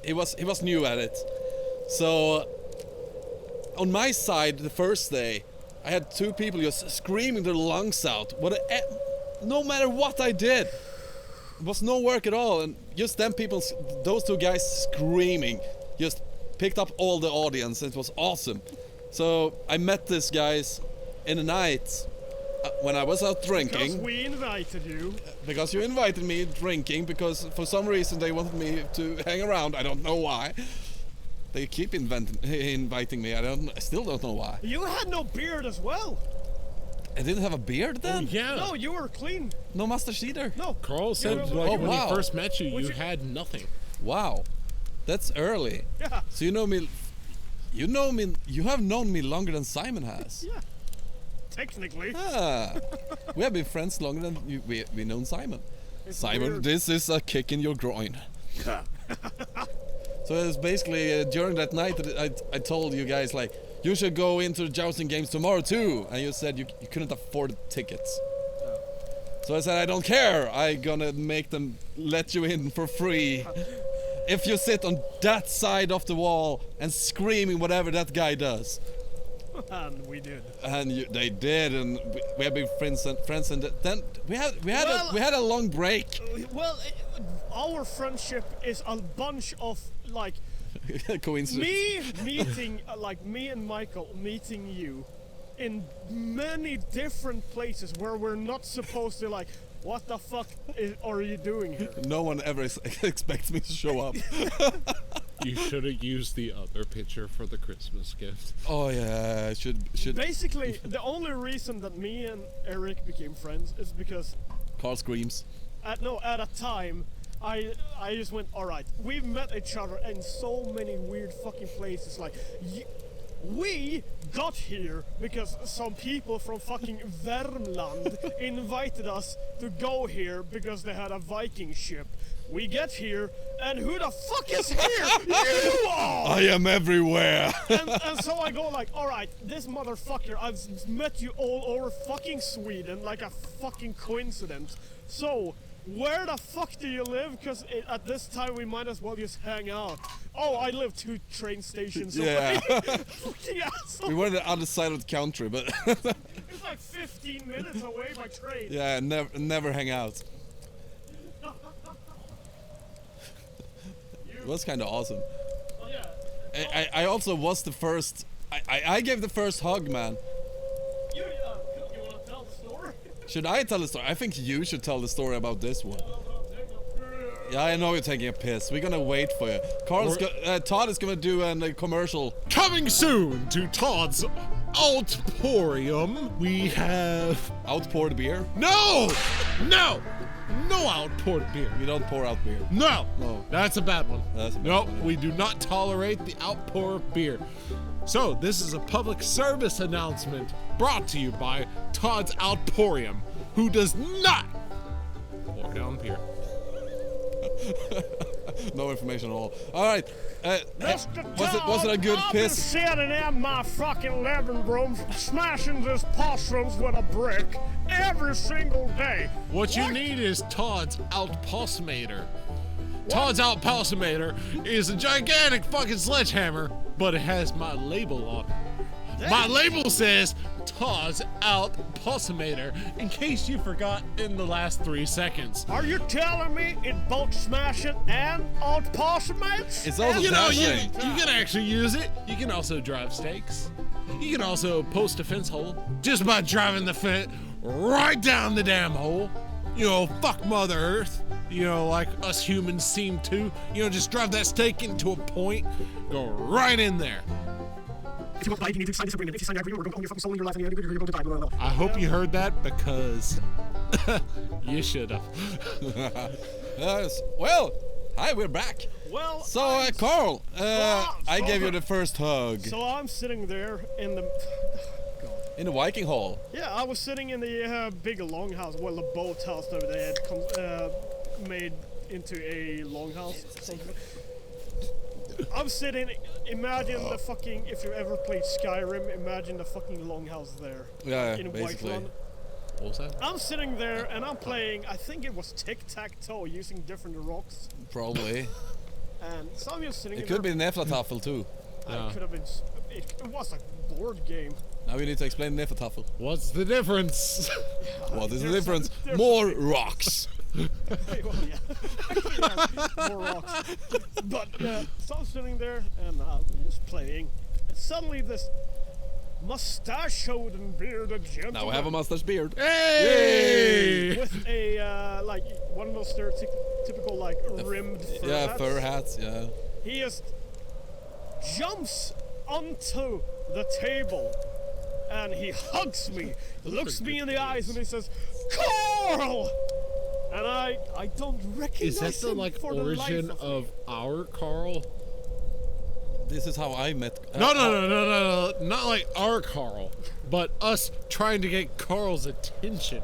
S1: He was new at it. So on my side, the first day, I had two people just screaming their lungs out. No matter what I did, it was no work at all, and just those two guys screaming, just picked up all the audience. It was awesome. So I met these guys in the night when I was out drinking.
S3: Because we invited you.
S1: Because you invited me drinking, because for some reason they wanted me to hang around. I don't know why. They keep inviting me. I still don't know why.
S3: You had no beard as well.
S1: I didn't have a beard then?
S2: Oh, yeah.
S3: No, you were clean.
S1: No mustache either?
S3: No.
S2: Carl said
S3: were-
S2: like
S1: Oh,
S2: when
S1: wow.
S2: he first met you, you had nothing.
S1: Wow. That's early.
S3: Yeah.
S1: So you have known me longer than Simon has.
S3: Yeah. Technically.
S1: Ah, we have been friends longer than we known Simon.
S3: It's
S1: Simon,
S3: weird.
S1: this is a kick in your groin. So it was basically during that night that I told you guys, like, you should go into the jousting games tomorrow too, and you said you couldn't afford the tickets. So I said, I don't care. I'm gonna make them let you in for free if you sit on that side of the wall and screaming whatever that guy does.
S3: And we did.
S1: And they did, and we have been friends, and then we had a long break.
S3: Well, our friendship is a bunch of like
S1: Coincidence.
S3: me and Michael meeting you in many different places where we're not supposed to, like, what the fuck are you doing here?
S1: No one ever expects me to show up.
S2: You should have used the other picture for the Christmas gift.
S1: Oh yeah, should.
S3: Basically, the only reason that me and Eric became friends is because
S1: Karl screams.
S3: at a time I just went, all right, we've met each other in so many weird fucking places. Like, we got here because some people from fucking Värmland invited us to go here because they had a Viking ship. We get here, and who the fuck is here? You are!
S1: I am everywhere.
S3: And so I go like, all right, this motherfucker, I've met you all over fucking Sweden like a fucking coincidence. So, where the fuck do you live? Because at this time we might as well just hang out. Oh, I live 2 train stations away.
S1: Yeah.
S3: Fucking asshole.
S1: We were on the other side of the country, but
S3: It's like 15 minutes away by train.
S1: yeah, never hang out. It was kind of awesome.
S3: Oh, yeah.
S1: I also was the first. I gave the first hug, man.
S3: You wanna tell
S1: Should I tell the story? I think you should tell the story about this one. Yeah, I know you're taking a piss. We're gonna wait for you. Todd is gonna do a commercial.
S2: Coming soon to Todd's Outporium, we have...
S1: Outpoured beer?
S2: No! No! No outpoured beer.
S1: We don't pour out beer.
S2: No!
S1: No.
S2: That's a bad one.
S1: That's a bad
S2: Nope,
S1: one, yeah.
S2: we do not tolerate the outpour of beer. So, this is a public service announcement brought to you by Todd's Outporium, who does not pour down beer.
S1: No information at all. Alright.
S3: Mr.
S1: Was it a good
S3: I've
S1: piss?
S3: been sitting in my fucking living room smashing these possums with a brick every single day.
S2: What you need is Todd's Outpossimator. Todd's Outpossimator is a gigantic fucking sledgehammer, but it has my label on it. My label says Todd's Outpossimator, in case you forgot in the last 3 seconds.
S3: Are you telling me it both smashing and outpossimates?
S1: It's also
S2: You know, you
S1: dashing.
S2: can actually use it. You can also drive stakes. You can also post a fence hole just by driving the fence right down the damn hole. You know, fuck Mother Earth. You know, like us humans seem to. You know, just drive that stake into a point, go right in there.
S3: If you want to buy, you need to sign this agreement. If you sign the agreement, we're going to own your fucking soul in your life, and you're going to die. Blah, blah, blah.
S2: I hope you heard that because you should have.
S1: Yes. Well, hi, we're back.
S3: Well,
S1: So, Carl, I
S3: so-
S1: gave you the first hug
S3: so I'm sitting there in the...
S1: in the Viking Hall.
S3: Yeah, I was sitting in the big longhouse, well, the boathouse that they had made into a longhouse. I'm sitting, imagine the fucking, if you ever played Skyrim, imagine the fucking longhouse there.
S1: Yeah,
S3: in
S1: basically.
S3: Whiterun.
S2: What was that?
S3: I'm sitting there and I'm playing, I think it was tic-tac-toe using different rocks.
S1: Probably.
S3: And so I'm just sitting
S1: It
S3: there.
S1: could be Neflatafel too.
S3: It could have been, it was a board game.
S1: Now we need to explain Neflatafel.
S2: What's the difference?
S1: What is the
S3: There's
S1: difference?
S3: there's
S1: More rocks.
S3: Well, yeah. Yeah, more rocks. But so I'm sitting there and just playing, and suddenly this mustachioed and bearded gentleman
S1: Now we have a mustache beard.
S2: Hey!
S3: with a like one of those stereotypical like rimmed fur
S1: Yeah,
S3: hats.
S1: fur hats. Yeah.
S3: He just jumps onto the table and he hugs me, looks me in the eyes, and he says, "Karl!" And I don't recognize
S2: Is that the
S3: him
S2: like
S3: for the
S2: origin
S3: life
S2: of our Karl?
S1: This is how I met.
S2: No, not like our Karl, but us trying to get Karl's attention.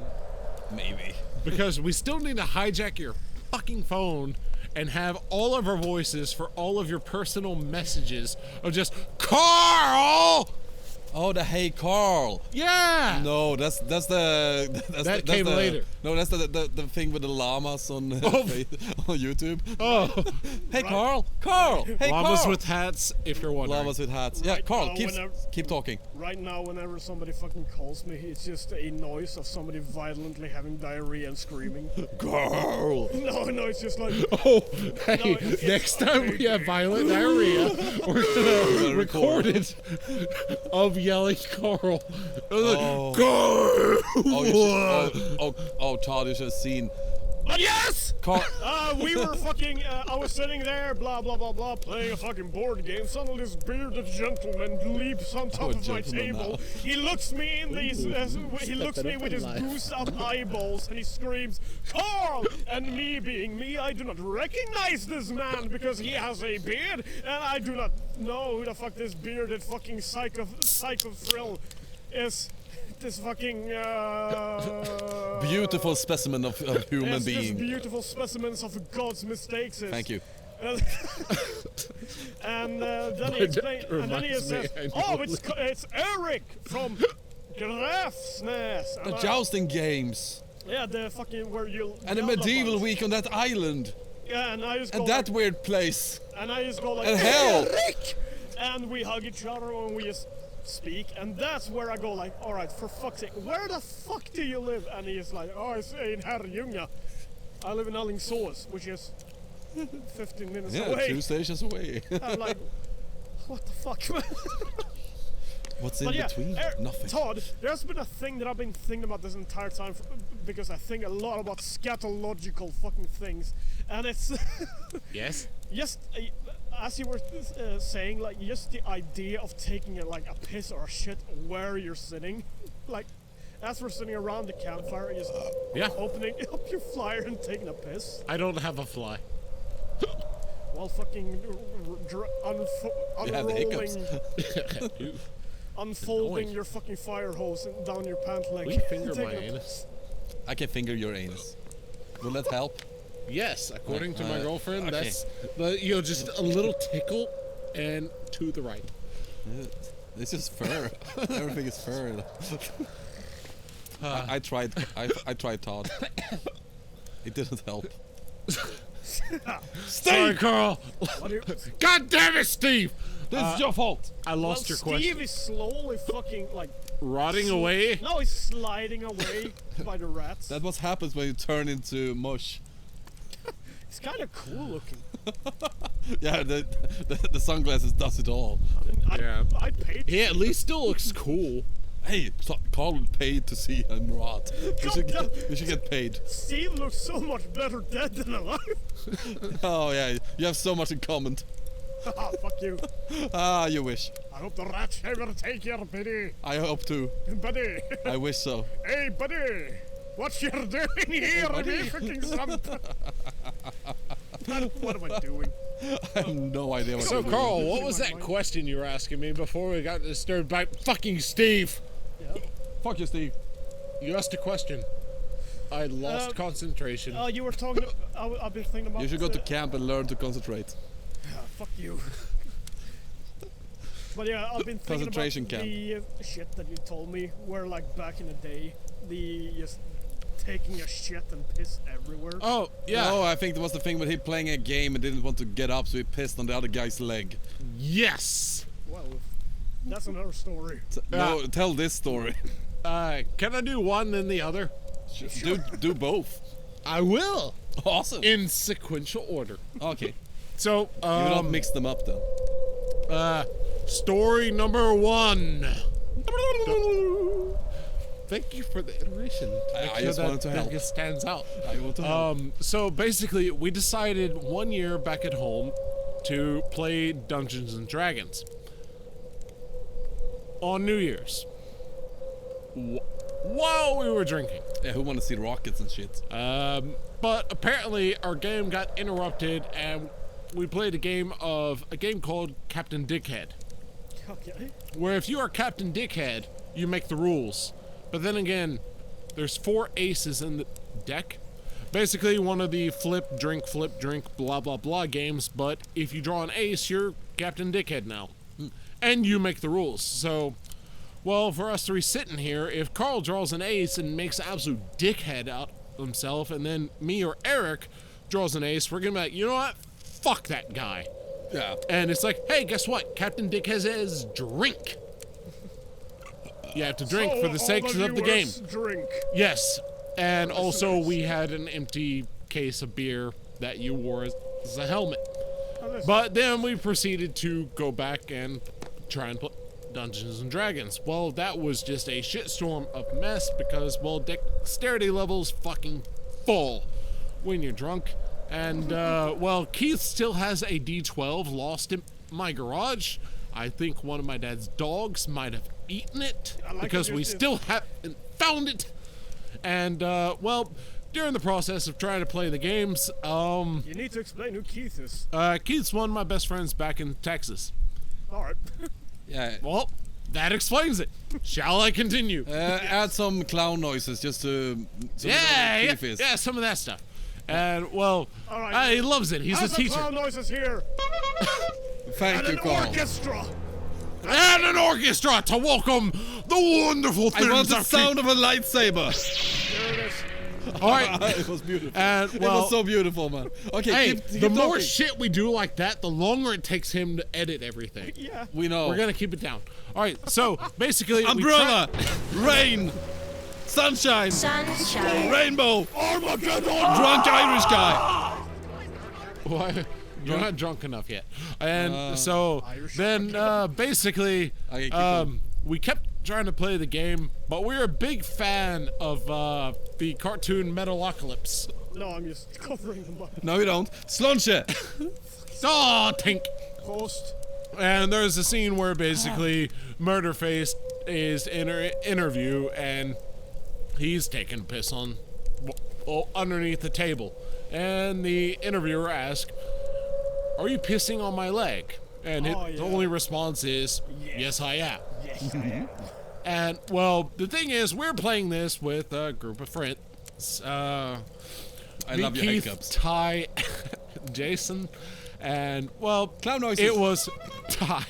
S1: Maybe.
S2: Because we still need to hijack your fucking phone and have all of our voices for all of your personal messages of just Karl!
S1: Oh, the Hey Carl.
S2: Yeah!
S1: No, that's the
S2: That came later.
S1: No, that's the thing with the llamas on
S2: Oh.
S1: on YouTube.
S2: Oh,
S1: Hey Carl, hey
S2: llamas
S1: Carl.
S2: with hats, if you're wondering.
S1: Llamas with hats. Yeah,
S3: Right
S1: Carl,
S3: now,
S1: keep talking.
S3: Right now, whenever somebody fucking calls me, it's just a noise of somebody violently having diarrhea and screaming.
S1: Carl.
S3: No, it's just like,
S2: Oh, hey,
S3: No, it's-
S2: next time we have violent diarrhea, we're gonna record it of yelling Karl.
S1: Oh.
S2: Karl!
S1: Oh, Todd, you should have seen.
S3: but yes!
S1: Carl.
S3: We were fucking, I was sitting there, blah, blah, blah, blah, playing a fucking board game. Suddenly this bearded gentleman leaps on top
S1: Oh,
S3: of my
S1: gentleman
S3: table.
S1: now.
S3: He looks me in these, he looks me with his goose up eyeballs and he screams, "Karl!" And me being me, I do not recognize this man because he has a beard and I do not know who the fuck this bearded fucking psycho frill is. This fucking,
S1: Beautiful specimen of human
S3: Yes, this
S1: being.
S3: beautiful specimens of God's mistakes.
S1: Thank you.
S3: And then he explained, and then he
S2: reminds me,
S3: says,
S2: I know.
S3: "Oh, it's Eric from Grafsnäs."
S1: The
S3: And
S1: jousting games
S3: yeah, the fucking where you
S1: and the medieval week on that island
S3: Yeah, and I just go
S1: and that
S3: like,
S1: weird place.
S3: and I just go like,
S1: and hell.
S3: Eric, and we hug each other and we just speak, and that's where I go like, all right, for fuck's sake, where the fuck do you live? And he's like, oh, I say in Herrljunga. I live in Alingsås, which is 15 minutes
S1: Yeah,
S3: away.
S1: 2 stations away.
S3: I'm like, what the fuck, man?
S1: What's in
S3: But yeah,
S1: between? Nothing.
S3: Todd, there's been a thing that I've been thinking about this entire time because I think a lot about scatological fucking things, and it's
S2: Yes.
S3: just as you were saying, like just the idea of taking like a piss or a shit where you're sitting, like as we're sitting around the campfire, just
S2: Yeah.
S3: opening up your flyer and taking a piss.
S2: I don't have a fly.
S3: While fucking
S1: Yeah, the hiccups.
S3: unfolding
S2: Annoying.
S3: your fucking fire hose down your pant leg.
S2: Will you finger
S3: Taking
S2: my
S3: a
S2: anus?
S1: I can finger your anus. Will that help?
S2: Yes, according to my girlfriend,
S1: okay.
S2: that's just a little tickle and to the right.
S1: It's just fur. Everything is fur. I tried. I tried Todd. It didn't help.
S2: Sorry, Karl.
S3: What do you-
S2: God damn it, Steve!
S1: This is your fault.
S2: I lost your
S3: Steve
S2: question.
S3: is slowly fucking like
S2: Rotting away.
S3: No, he's sliding away by the rats.
S1: That's what happens when you turn into mush.
S3: It's kind of cool looking.
S1: Yeah, the sunglasses does it all.
S2: Yeah.
S3: I paid.
S2: He at least still looks cool.
S1: Hey, Carl would pay to see him rot. We should get paid.
S3: Steve looks so much better dead than alive.
S1: Oh yeah, you have so much in common.
S3: Ah, fuck you.
S1: Ah, you wish.
S3: I hope the rats ever take your buddy.
S1: I hope to.
S3: Buddy.
S1: I wish so.
S3: Hey, buddy. What you're doing here, me fucking sump. What am I doing?
S1: I have no idea what
S2: So,
S1: I'm doing.
S2: Carl, what was that question you were asking me before we got disturbed by fucking Steve?
S3: Yeah.
S1: Fuck you, Steve.
S2: You asked a question. I lost concentration.
S3: You were talking. I've been thinking about.
S1: You should go to camp and learn to concentrate.
S3: Fuck you. But yeah, I've been thinking
S1: Concentration
S3: about
S1: camp.
S3: the shit that you told me, where like back in the day, the just taking a shit and piss everywhere.
S2: Oh, yeah.
S1: No, I think it was the thing with him playing a game and didn't want to get up, so he pissed on the other guy's leg.
S2: Yes.
S3: Well, that's another story.
S1: No, tell this story.
S2: Can I do one and the other?
S1: Do both.
S2: I will.
S1: Awesome.
S2: In sequential order.
S1: Okay.
S2: So,
S1: You don't mix them up then.
S2: story number 1. Thank you for the iteration.
S1: I just wanted to help.
S2: It stands out.
S1: I want to help.
S2: So basically, we decided one year back at home to play Dungeons and Dragons on New Year's while we were drinking.
S1: Yeah, who want to see rockets and shit?
S2: But apparently, our game got interrupted, and we played a game called Captain Dickhead,
S3: Okay.
S2: where if you are Captain Dickhead, you make the rules. But then again, there's 4 aces in the deck. Basically, one of the flip, drink, blah, blah, blah games, but if you draw an ace, you're Captain Dickhead now. And you make the rules. So, well, for us 3 sitting here, if Karl draws an ace and makes an absolute dickhead out of himself, and then me or Eric draws an ace, we're gonna be like, you know what? Fuck that guy.
S1: Yeah.
S2: And it's like, hey, guess what? Captain Dickhead says drink. You have to drink for the sakes of the game.
S3: Drink.
S2: Yes, and also we had an empty case of beer that you wore as a helmet. But then we proceeded to go back and try and play Dungeons and Dragons. Well, that was just a shitstorm of mess because, well, dexterity levels fucking full when you're drunk. And, well, Keith still has a D12 lost in my garage. I think one of my dad's dogs might have eaten it because we still haven't found it. And, well, during the process of trying to play the games,
S3: You need to explain who Keith is.
S2: Keith's one of my best friends back in Texas.
S3: Alright.
S1: Yeah.
S2: Well, that explains it. Shall I continue?
S1: Add some clown noises just to. So
S2: Yeah,
S1: Keith is.
S2: yeah, some of that stuff. And, well,
S3: All right.
S2: he loves it. He's a
S3: Have some
S2: teacher.
S3: clown noises here.
S1: Thank
S3: And
S1: you,
S3: an
S1: Carl.
S3: orchestra.
S2: And an orchestra to welcome the wonderful things
S1: I want the
S2: of
S1: sound of a lightsaber.
S3: There it is.
S2: All right.
S1: It was beautiful.
S2: And,
S1: It
S2: well,
S1: was so beautiful, man. Okay,
S2: hey,
S1: keep
S2: the more
S1: talking.
S2: shit we do like that, the longer it takes him to edit everything.
S3: Yeah.
S1: We know.
S2: We're gonna keep it down. All right, so basically,
S1: Umbrella, rain, sunshine, rainbow,
S4: Armageddon!
S1: drunk Irish guy.
S2: Why? You're not drunk enough yet. And so then, basically,
S1: Okay, keep going.
S2: we kept trying to play the game, but we're a big fan of the cartoon Metalocalypse.
S3: No, I'm just covering them up.
S1: No, you don't. Slunche!
S2: Oh, tink!
S3: Host.
S2: And there's a scene where basically Murderface is in an interview and he's taking piss on underneath the table. And the interviewer asks, "Are you pissing on my leg?" And the only response is, "Yes, I am."
S3: Yes, I am.
S2: And, well, the thing is, we're playing this with a group of friends.
S1: I love your
S2: Keith,
S1: hiccups.
S2: Ty, Jason, and, well,
S1: Clown noises.
S2: it was Ty.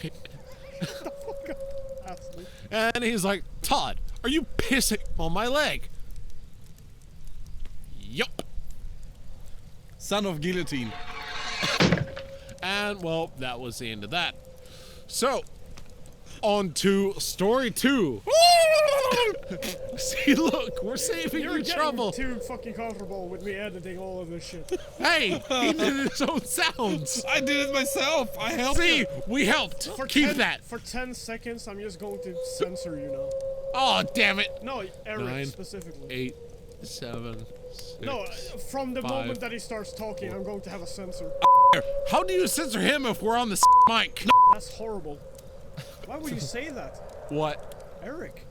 S3: Absolutely.
S2: And he's like, "Todd, are you pissing on my leg?" Yup.
S1: Son of guillotine.
S2: And, well, that was the end of that. So, on to story 2. See, look, we're saving
S3: You're
S2: you
S3: getting
S2: trouble.
S3: too fucking comfortable with me editing all of this shit.
S2: Hey, he did his own sounds.
S1: I did it myself. I helped.
S2: See, we helped. Keep that.
S3: For 10 seconds, I'm just going to censor you now.
S2: Oh, damn it.
S3: No, Eric
S2: 9,
S3: specifically.
S2: 8, 7, 6.
S3: No, from the
S2: 5.
S3: moment that he starts talking, I'm going to have a censor.
S2: How do you censor him if we're on the mic?
S3: That's horrible. Why would you say that?
S2: What?
S3: Eric.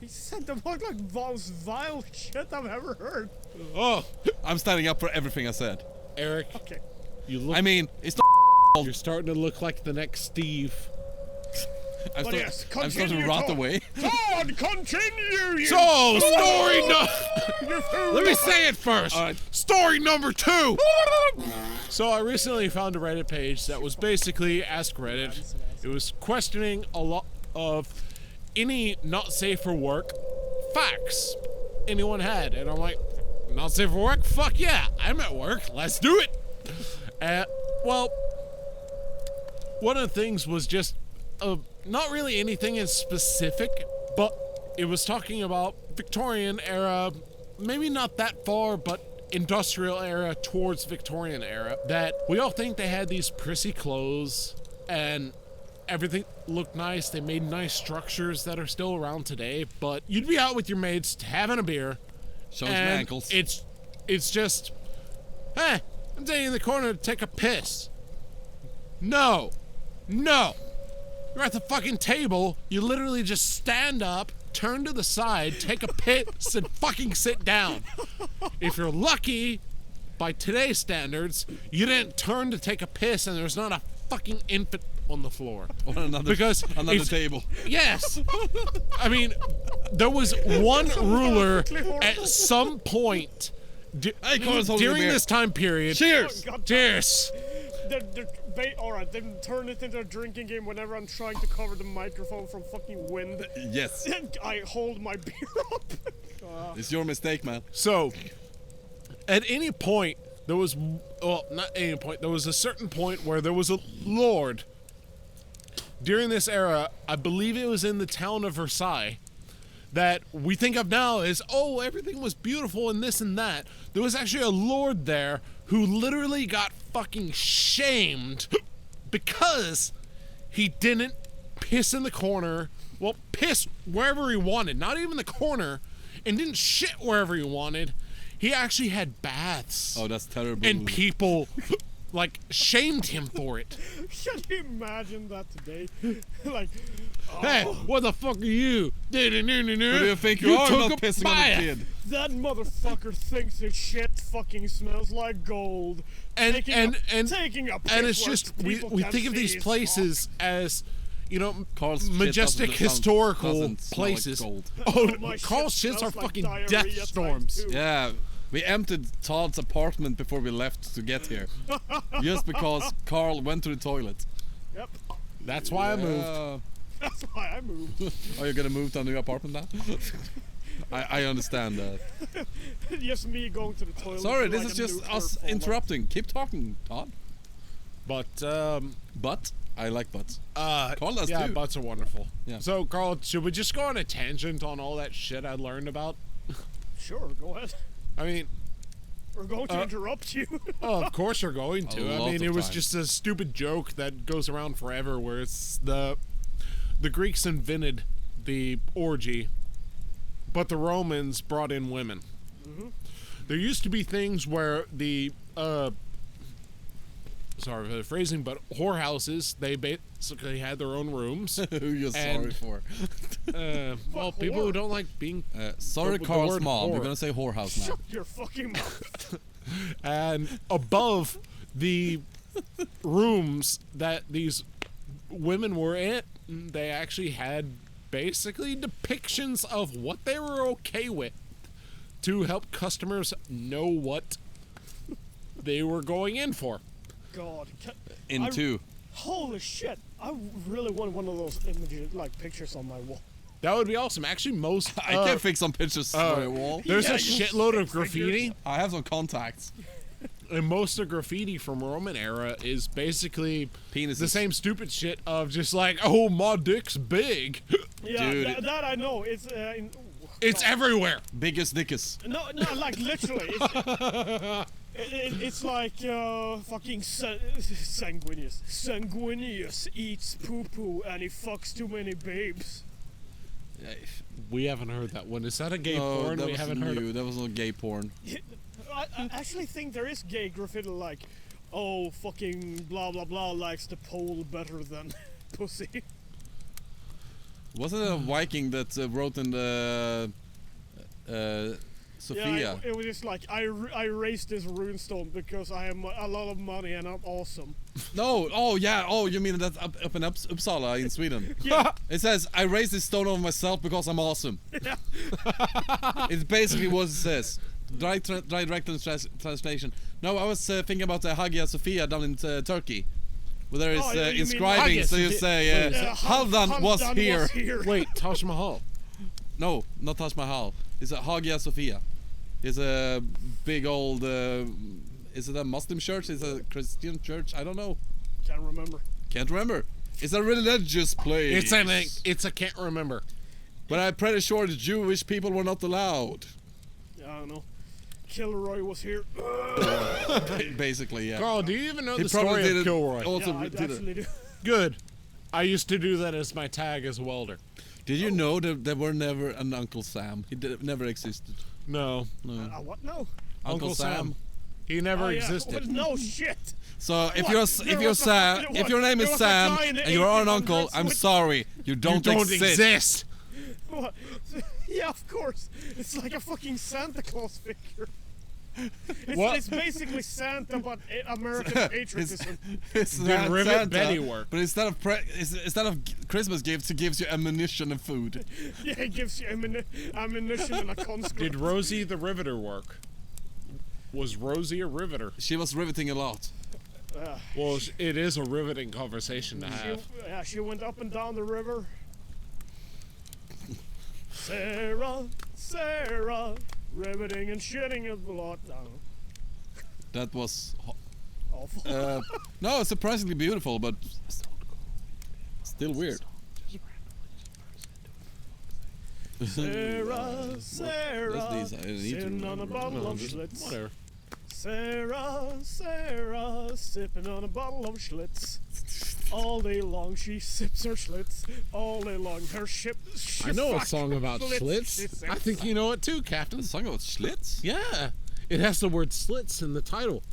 S3: He said the most vile shit I've ever heard.
S2: Oh,
S1: I'm standing up for everything I said.
S2: Eric,
S3: Okay.
S2: you look.
S1: I mean, it's not.
S2: You're starting to look like the next Steve.
S1: I'm
S3: But yes,
S1: starting to
S3: continue
S1: rot
S3: talk.
S1: away.
S3: Todd, continue! You
S2: So, story
S3: you fool.
S2: Let me say it first.
S1: All right.
S2: Story number 2. So I recently found a Reddit page that was basically Ask Reddit. It was questioning a lot of any not safe for work facts anyone had. And I'm like, not safe for work? Fuck yeah, I'm at work. Let's do it. Well, one of the things was just not really anything in specific, but it was talking about Victorian era, maybe not that far, but industrial era towards Victorian era, that we all think they had these prissy clothes and everything looked nice. They made nice structures that are still around today, but you'd be out with your mates having a beer.
S1: Shows my
S2: and
S1: ankles.
S2: It's just, hey, I'm staying in the corner to take a piss. No. You're at the fucking table, you literally just stand up, turn to the side, take a piss, and fucking sit down. If you're lucky, by today's standards, you didn't turn to take a piss and there's not a fucking infant on the floor.
S1: On another table.
S2: Yes. I mean, there was one ruler at some point
S1: Carl's holding a
S2: during
S1: beer.
S2: this time period.
S1: Cheers!
S3: Oh, God.
S2: Cheers!
S3: Alright, then turn it into a drinking game whenever I'm trying to cover the microphone from fucking wind.
S1: Yes.
S3: I hold my beer up.
S1: It's your mistake, man.
S2: So, at any point, there was, well, not any point, there was a certain point where there was a lord. During this era, I believe it was in the town of Versailles, that we think of now as, oh, everything was beautiful and this and that. There was actually a lord there who literally got fucking shamed because he didn't piss in the corner, well, piss wherever he wanted, not even the corner, and didn't shit wherever he wanted. He actually had baths.
S1: Oh, that's terrible.
S2: And people, like, shamed him for it.
S3: Can you imagine that today? Like,
S2: Hey, what the fuck are you? Who
S1: Who do you think you are?
S2: took
S1: Not pissing on a
S2: bath.
S1: kid.
S3: that motherfucker thinks his shit fucking smells like gold.
S2: And
S3: taking
S2: and
S3: a piss
S2: and it's
S3: where
S2: just we
S3: people can't
S2: think of
S3: see
S2: these
S3: his
S2: places as, you know,
S1: Carl's shit
S2: majestic
S1: doesn't
S2: historical
S1: smell like
S2: places.
S1: gold.
S2: Oh,
S3: My
S2: Carl's
S3: shit
S2: shits are
S3: smells like
S2: fucking
S3: diarrhea
S2: death
S3: times
S2: storms.
S3: 2.
S1: Yeah, we emptied Todd's apartment before we left to get here. Just because Karl went to the toilet.
S3: Yep.
S2: That's why I moved.
S3: That's why I moved.
S1: Are you gonna move to a new apartment now? I understand that.
S3: Just me going to the toilet.
S1: Sorry, this
S3: like
S1: is
S3: a
S1: just
S3: nuke
S1: us
S3: for 4
S1: interrupting. Keep talking, Todd.
S2: But
S1: But I like butts.
S2: Carl
S1: does
S2: yeah,
S1: too.
S2: butts are wonderful.
S1: Yeah.
S2: So Carl, should we just go on a tangent on all that shit I learned about?
S3: months. Sure, go ahead.
S2: I mean,
S3: We're going to interrupt you.
S2: oh, of course you're going to.
S1: A
S2: I
S1: lot
S2: mean,
S1: of
S2: it was
S1: times.
S2: just a stupid joke that goes around forever, where it's the the Greeks invented the orgy, but the Romans brought in women. There used to be things where the sorry for the phrasing, but whorehouses, they basically had their own rooms.
S1: Who you're sorry for?
S2: Well, people who don't like being
S1: Sorry,
S2: the
S1: Carl's
S2: word
S1: mom.
S2: whore.
S1: We're gonna say whorehouse now.
S3: Shut your fucking mouth.
S2: And above the rooms that these women were in, they actually had basically depictions of what they were okay with to help customers know what they were going in for.
S3: God.
S1: Into.
S3: Holy shit. I really want one of those images, like pictures on my wall.
S2: That would be awesome. Actually, most
S1: I can fix some pictures on my wall.
S2: there's
S3: Yeah,
S2: a
S3: you
S2: shitload of
S3: fix
S2: graffiti.
S3: figures.
S1: I have some contacts.
S2: And most of graffiti from Roman era is basically
S1: Penises.
S2: the same stupid shit of just like, oh, my dick's big.
S3: Yeah,
S1: Dude.
S3: that I know. It's
S2: It's everywhere.
S1: Biggest dickus.
S3: no, like literally. It's like fucking sanguineous. Sanguineous eats poo poo and he fucks too many babes.
S2: We haven't heard that one. Is that a gay
S1: No,
S2: porn?
S1: that
S2: We
S1: was
S2: haven't heard
S1: new.
S2: of.
S1: That was not gay porn.
S3: I actually think there is gay graffiti like, oh, fucking blah blah blah likes the pole better than pussy.
S1: Wasn't it a Viking that wrote in the Sophia?
S3: Yeah, it was just like, I raised this runestone because I have a lot of money and I'm awesome.
S1: No, oh yeah, oh you mean that's up in Uppsala in Sweden?
S3: Yeah.
S1: It says, I raised this stone over myself because I'm awesome.
S3: Yeah.
S1: It's basically what it says. Direct translation. No, I was thinking about the Hagia Sophia down in Turkey. Where there is
S3: Oh, you mean
S1: inscribing,
S2: Hagia
S1: so you
S2: Sophia.
S1: say, Haldan was here.
S2: Wait, Taj Mahal.
S1: No, not Taj Mahal. It's a Hagia Sophia. It's a big old. Is it a Muslim church? Is it a Christian church? I don't know.
S3: Can't remember.
S1: Can't remember. It's a religious place.
S2: It's a can't remember.
S1: But I'm pretty sure the Jewish people were not allowed.
S3: I don't know. Kilroy was here.
S1: Basically, yeah.
S2: Carl, do you even know
S1: He
S2: the
S1: probably
S2: story
S1: did
S2: of
S1: it
S2: Kilroy?
S1: Also,
S3: Yeah, I
S1: did it.
S3: actually do.
S2: Good. I used to do that as my tag as a welder.
S1: Did you know that there were never an Uncle Sam? Never existed.
S2: No.
S3: What? No.
S2: Uncle Sam. He never
S3: Oh, yeah.
S2: existed.
S3: No shit.
S1: So if
S3: What?
S1: you're
S3: There was a
S1: Sam,
S3: fucking-
S1: if your name
S3: there
S1: is
S3: was a
S1: Sam
S3: guy in the
S1: and you're an
S3: 1800s
S1: uncle, I'm
S3: with-
S1: sorry, you don't exist.
S3: What? Yeah, of course. It's like a fucking Santa Claus figure.
S2: What?
S3: It's basically Santa, but American patriotism.
S1: It's
S2: Did
S1: not
S2: Rivet
S1: Santa,
S2: Betty work?
S1: But instead of Christmas gifts, it gives you ammunition and food.
S3: Yeah, it gives you ammunition and a conscript.
S2: Did Rosie the Riveter work? Was Rosie a riveter?
S1: She was riveting a lot.
S2: Well, it is a riveting conversation to have.
S3: She went up and down the river. Sarah, riveting and shitting a lot. I don't know.
S1: That was
S3: Awful.
S1: no, surprisingly beautiful, but still weird.
S3: Sarah,
S1: That's these, I need to
S3: sitting on a
S1: remember.
S3: bottle of Schlitz.
S2: Whatever.
S3: Sarah, sipping on a bottle of Schlitz. All day long she sips her Schlitz. All day long her ship.
S2: I know a song about
S3: Schlitz.
S2: slits. I think you know it too, Captain.
S1: The song about Slits?
S2: Yeah. It has the word slits in the title.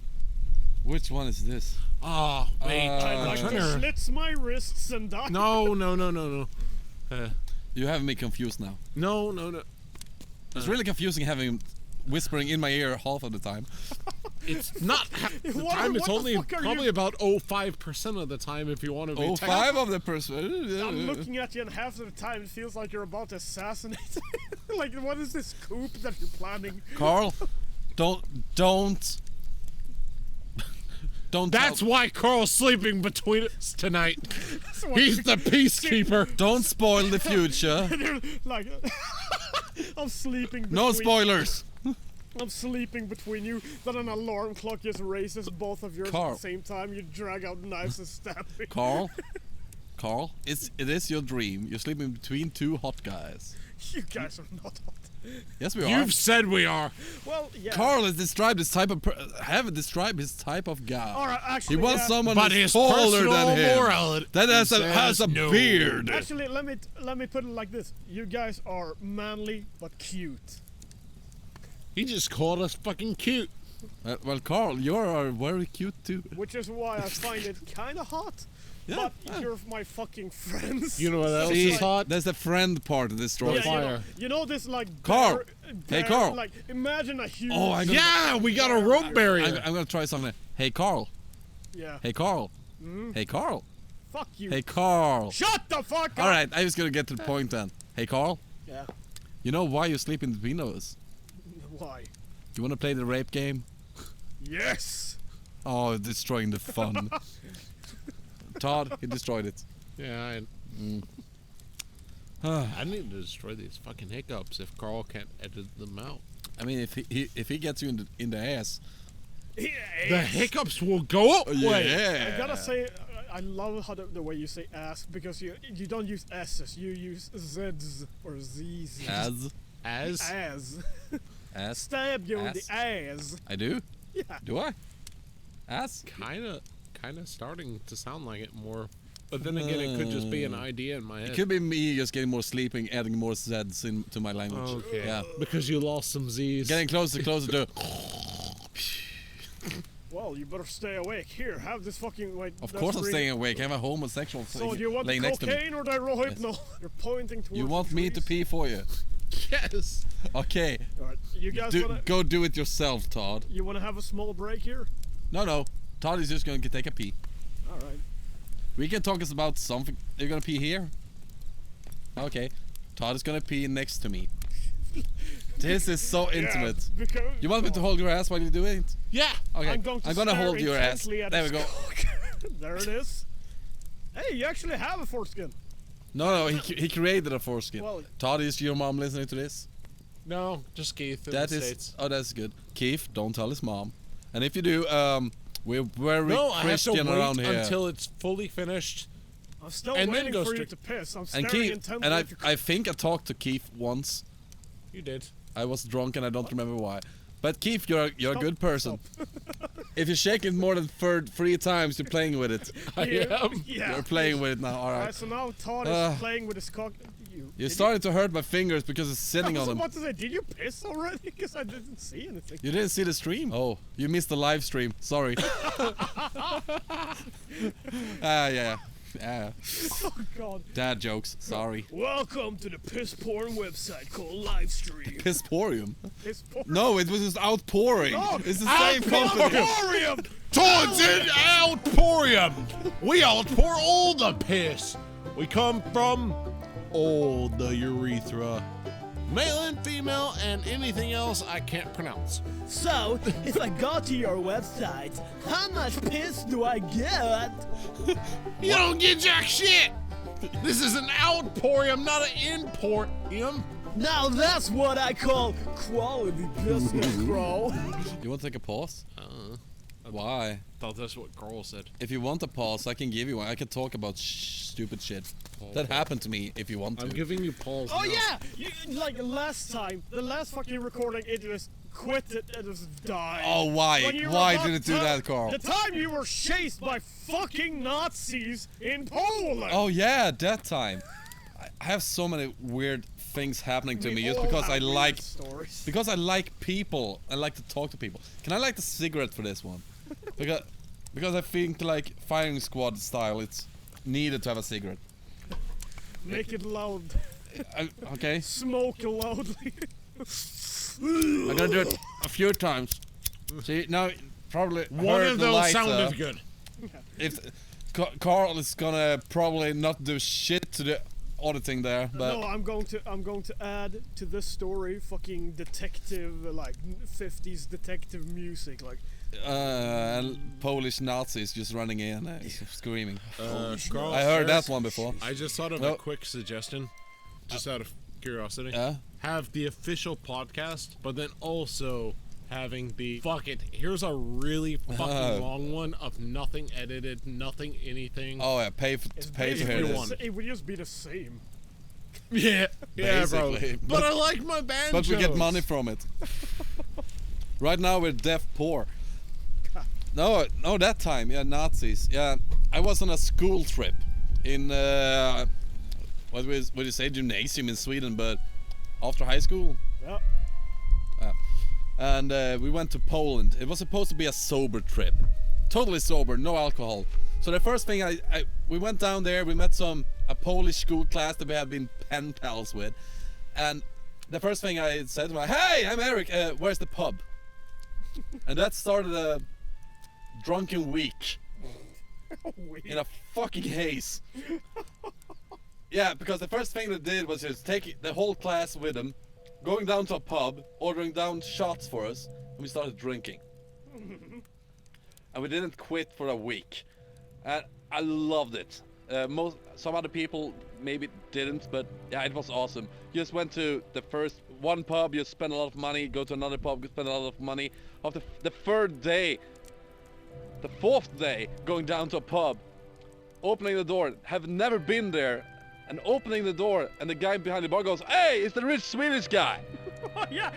S1: Which one is this?
S2: Oh, wait.
S3: I'd like to Schlitz my wrists and die.
S2: No.
S1: You have me confused now.
S2: No.
S1: It's really confusing having whispering in my ear half of the time.
S2: It's not the
S3: What-
S2: time. It's
S3: what the
S2: only
S3: fuck are
S2: probably
S3: you-
S2: about 05% of the time if you want to be
S1: Oh,
S2: technical.
S1: 5 of the person.
S3: I'm looking at you and half of the time it feels like you're about to assassinate. Like, what is this coup that you're planning?
S1: Carl, don't.
S2: That's
S1: tell-
S2: why Karl's sleeping between us tonight.
S3: That's what
S2: He's the peacekeeper.
S1: Don't spoil the future.
S3: They're like, I'm sleeping.
S1: No
S3: between-
S1: spoilers.
S3: I'm sleeping between you. Then an alarm clock just raises both of yours at
S1: Carl.
S3: the same time. You drag out knives and stab me.
S1: Carl, it is your dream. You're sleeping between two hot guys.
S3: You guys are not hot.
S1: Yes, we are.
S2: You've said we are.
S3: Well, yeah.
S1: Karl has described his type of haven't described his type of guy.
S3: All right, actually,
S1: He wants
S3: yeah.
S1: someone
S2: But
S1: who's
S2: his
S1: taller
S2: personal
S1: than him.
S2: morality
S1: That has a
S2: says no.
S1: beard.
S3: Actually, let me put it like this: you guys are manly but cute.
S2: He just called us fucking cute.
S1: Well, Karl, you're very cute too.
S3: Which is why I find it kind of hot.
S1: Yeah,
S3: But you're my fucking friends.
S2: You know what else
S1: See,
S2: is hot?
S1: there's the friend part of this story.
S3: Yeah,
S2: Fire.
S3: you know this like
S1: Karl!
S3: bear,
S1: Hey, Karl!
S3: Like imagine a huge.
S1: Oh, I'm gonna,
S2: Yeah, we got a rope barrier.
S1: I'm gonna try something. Hey, Karl.
S3: Yeah.
S1: Hey, Karl. Hey, Karl.
S3: Fuck you.
S1: Hey, Karl.
S3: Shut the fuck up.
S1: All right, I was gonna get to the point then. Hey, Karl.
S3: Yeah.
S1: You know why you sleep in between us?
S3: Why?
S1: You wanna play the rape game?
S3: Yes.
S1: Oh, destroying the fun. Todd, he destroyed it.
S2: Yeah, I need to destroy these fucking hiccups if Karl can't edit them out.
S1: I mean, if he gets you in the ass.
S3: Yeah.
S2: The hiccups will go up.
S1: Yeah.
S3: I gotta say, I love how the way you say ass because you don't use s's, you use z's or z's.
S2: As
S3: Ass. Stab you in
S1: Ass.
S3: the ass.
S1: I do?
S3: Yeah.
S1: Do I? Ass?
S2: kind of starting to sound like it more. But then again, it could just be an idea in my head.
S1: It could be me just getting more sleeping, adding more Z's into my language.
S2: Okay.
S1: Yeah.
S2: Because you lost some Z's.
S1: Getting closer to.
S3: Well, you better stay awake. Here, have this fucking wait.
S1: Of course I'm staying awake. I have a homosexual
S3: So do you want the
S1: laying next to me.
S3: cocaine or the rohypnol? You're pointing towards
S1: You want
S3: the
S1: me to
S3: trees.
S1: pee for you?
S2: Yes.
S1: Okay.
S3: Alright, you guys wanna
S1: Go do it yourself, Todd.
S3: you wanna have a small break here?
S1: No. Todd is just going to take a pee.
S3: Alright.
S1: We can talk about something. You're going to pee here? Okay. Todd is going to pee next to me. This is so intimate.
S3: Yeah, because,
S1: You want me to hold your ass while you do it?
S2: Yeah.
S1: Okay.
S3: I'm going to
S1: gonna
S3: stare
S1: hold your ass.
S3: intently at
S1: There we
S3: his
S1: go.
S3: cock. There it is. Hey, you actually have a foreskin.
S1: No, he created a foreskin.
S3: Well-
S1: Todd, is your mom listening to this?
S2: No, just Keith in
S1: That
S2: the
S1: is.
S2: States.
S1: Oh, that's good. Keith, don't tell his mom. And if you do, we're very
S2: No, I have to
S1: Christian
S2: wait
S1: around here.
S2: until it's fully finished.
S3: I'm still
S2: And then
S3: waiting
S2: go
S3: for you
S2: straight-
S3: to piss. I'm
S1: And
S3: staring
S1: Keith,
S3: intently
S1: and
S3: at your
S1: I think I talked to Keith once.
S2: You did.
S1: I was drunk and I don't remember why. But Keith, you're a
S3: Stop,
S1: good person. If you shake it more than 3 times, you're playing with it.
S2: I am.
S3: Yeah.
S1: You're playing with it now. All
S3: Alright,
S1: right.
S3: so now Todd
S1: Uh,
S3: is playing with his cock.
S1: You're starting to hurt my fingers because it's sitting
S3: I
S1: on
S3: was
S1: them.
S3: about to say, did you piss already? Because I didn't see anything.
S1: You didn't see the stream? Oh, you missed the live stream. Sorry. Yeah.
S3: Oh god.
S1: Dad jokes. Sorry.
S3: Welcome to the piss porn website called Livestream.
S1: Pissporium.
S3: Piss porn.
S1: No, it was just outpouring.
S3: Oh,
S1: It's the same company.
S3: Outpouring!
S2: Towards an outpouring. We outpour all the piss. We come from all the urethra. Male and female and anything else I can't pronounce.
S3: So, if I go to your website, how much piss do I get?
S2: You don't get jack shit. This is an outpouring, not an imporium.
S3: Now that's what I call quality business, bro.
S1: You want to take a pause? Why?
S2: Thought that's what Karl said.
S1: If you want a pause, I can give you one. I can talk about stupid shit. That happened to me if you want to.
S2: I'm giving you pause.
S3: Oh
S2: now.
S3: yeah, like last time, the last fucking recording, it just quit it and just died.
S1: Oh, why?
S3: When you were
S1: Why
S3: about
S1: did it do
S3: to-
S1: that, Karl?
S3: The time you were chased by fucking Nazis in Poland.
S1: Oh yeah, that time. I have so many weird things happening to
S3: We
S1: me just
S3: all
S1: because
S3: have
S1: I
S3: weird
S1: like
S3: stories.
S1: because I like people. I like to talk to people. Can I light the cigarette for this one? Because I think like firing squad style, it's needed to have a cigarette.
S3: Make it loud.
S1: Okay,
S3: Smoke loudly.
S1: I'm gonna do it a few times. See now, probably
S2: One
S1: heard
S2: of
S1: the
S2: those
S1: lighter.
S2: sounded good.
S1: If Karl is gonna probably not do shit to the auditing there, but
S3: No, I'm going to add to this story fucking detective, like 50s detective music, like
S1: and Polish Nazis just running in, screaming.
S2: Karl
S1: I heard
S2: says-
S1: that one before.
S2: I just thought of
S1: No.
S2: a quick suggestion, just out of curiosity.
S1: Yeah.
S2: Have the official podcast, but then also having the fuck it. Here's a really fucking long one of nothing edited, nothing anything.
S1: Oh yeah, pay to
S3: it's
S1: hear
S3: basically
S2: one.
S1: this.
S3: it would just be the same.
S2: Yeah, bro.
S1: Basically.
S2: But I like my banjos.
S1: But we get money from it. Right now we're deaf poor. No, that time, yeah, Nazis. Yeah, I was on a school trip in what would you say, gymnasium in Sweden, but after high school.
S3: Yeah.
S1: And we went to Poland. It was supposed to be a sober trip, totally sober, no alcohol. So the first thing we went down there. We met a Polish school class that we had been pen pals with, and the first thing I said to them, "Hey, I'm Eric. Where's the pub?" And that started a drunken week in a fucking haze. Yeah, because the first thing they did was just take the whole class with them, going down to a pub, ordering down shots for us, and we started drinking. And we didn't quit for a week. And I loved it. Some other people maybe didn't, but yeah, it was awesome. You just went to the first one pub, you spend a lot of money, go to another pub, you spend a lot of money. After the fourth day, going down to a pub, opening the door, have never been there, and opening the door, and the guy behind the bar goes, "Hey, it's the rich Swedish guy."
S3: Oh yeah,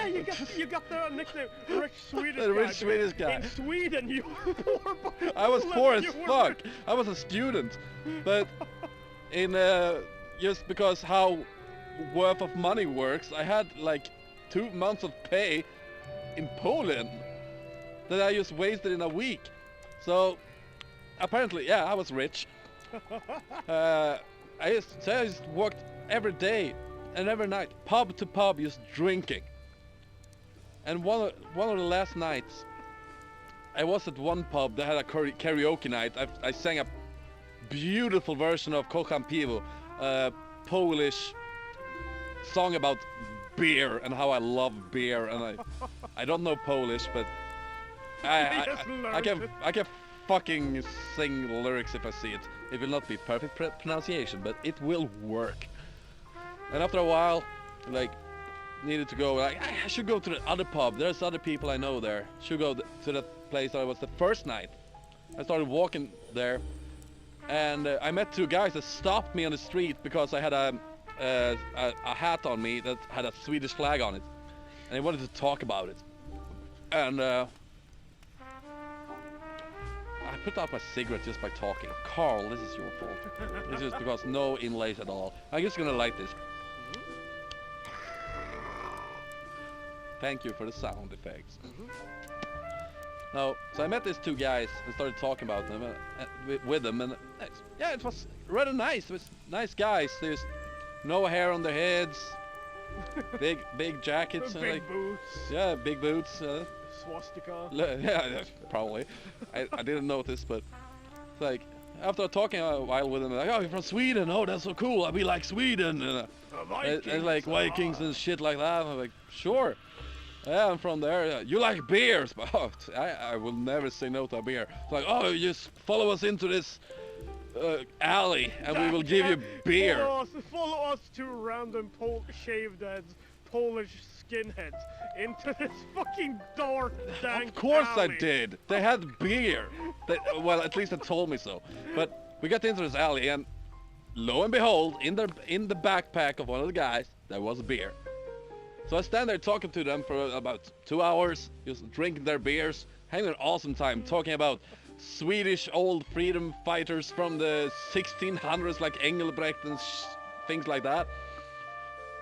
S3: you got the nickname, rich Swedish
S1: The
S3: guy.
S1: rich Swedish guy.
S3: In Sweden, you were poor.
S1: I was poor as fuck. I was a student, but in just because how worth of money works, I had like 2 months of pay in Poland that I just wasted in a week. So apparently, yeah, I was rich. I just walked every day and every night, pub to pub, just drinking. And one of the last nights, I was at one pub that had a karaoke night. I sang a beautiful version of Kocham Piwo, a Polish song about beer and how I love beer. And I don't know Polish, but I can fucking sing lyrics if I see it. It will not be perfect pronunciation, but it will work. And after a while, like, needed to go, like, I should go to the other pub. There's other people I know there. Should go to that place that I was the first night. I started walking there, and I met two guys that stopped me on the street because I had a hat on me that had a Swedish flag on it, and they wanted to talk about it. And I put out my cigarette just by talking. Karl, this is your fault. This is because no inlays at all. I'm just gonna light this. Thank you for the sound effects. No, so I met these two guys and started talking about them with them, and yeah, it was rather nice. It was nice guys. There's no hair on their heads, big jackets,
S3: Big
S1: like,
S3: boots.
S1: yeah, big boots.
S3: Swastika.
S1: Yeah, probably. I didn't notice, but it's like after talking a while with them, like, "Oh, you're from Sweden? Oh, that's so cool. We like Sweden." And like Vikings and shit like that. I'm like, "Sure. Yeah, I'm from there. You like beers?" But oh, I will never say no to a beer. It's like, "Oh, you just follow us into this alley, and we will give you beer."
S3: Follow us two random shaved heads, Polish skinheads, into this fucking dark, dank
S1: Of course
S3: alley.
S1: I did. They had beer. Well, at least they told me so. But we got into this alley, and lo and behold, in the backpack of one of the guys, there was beer. So I stand there talking to them for about 2 hours, just drinking their beers, having an awesome time, talking about Swedish old freedom fighters from the 1600s, like Engelbrekt and things like that.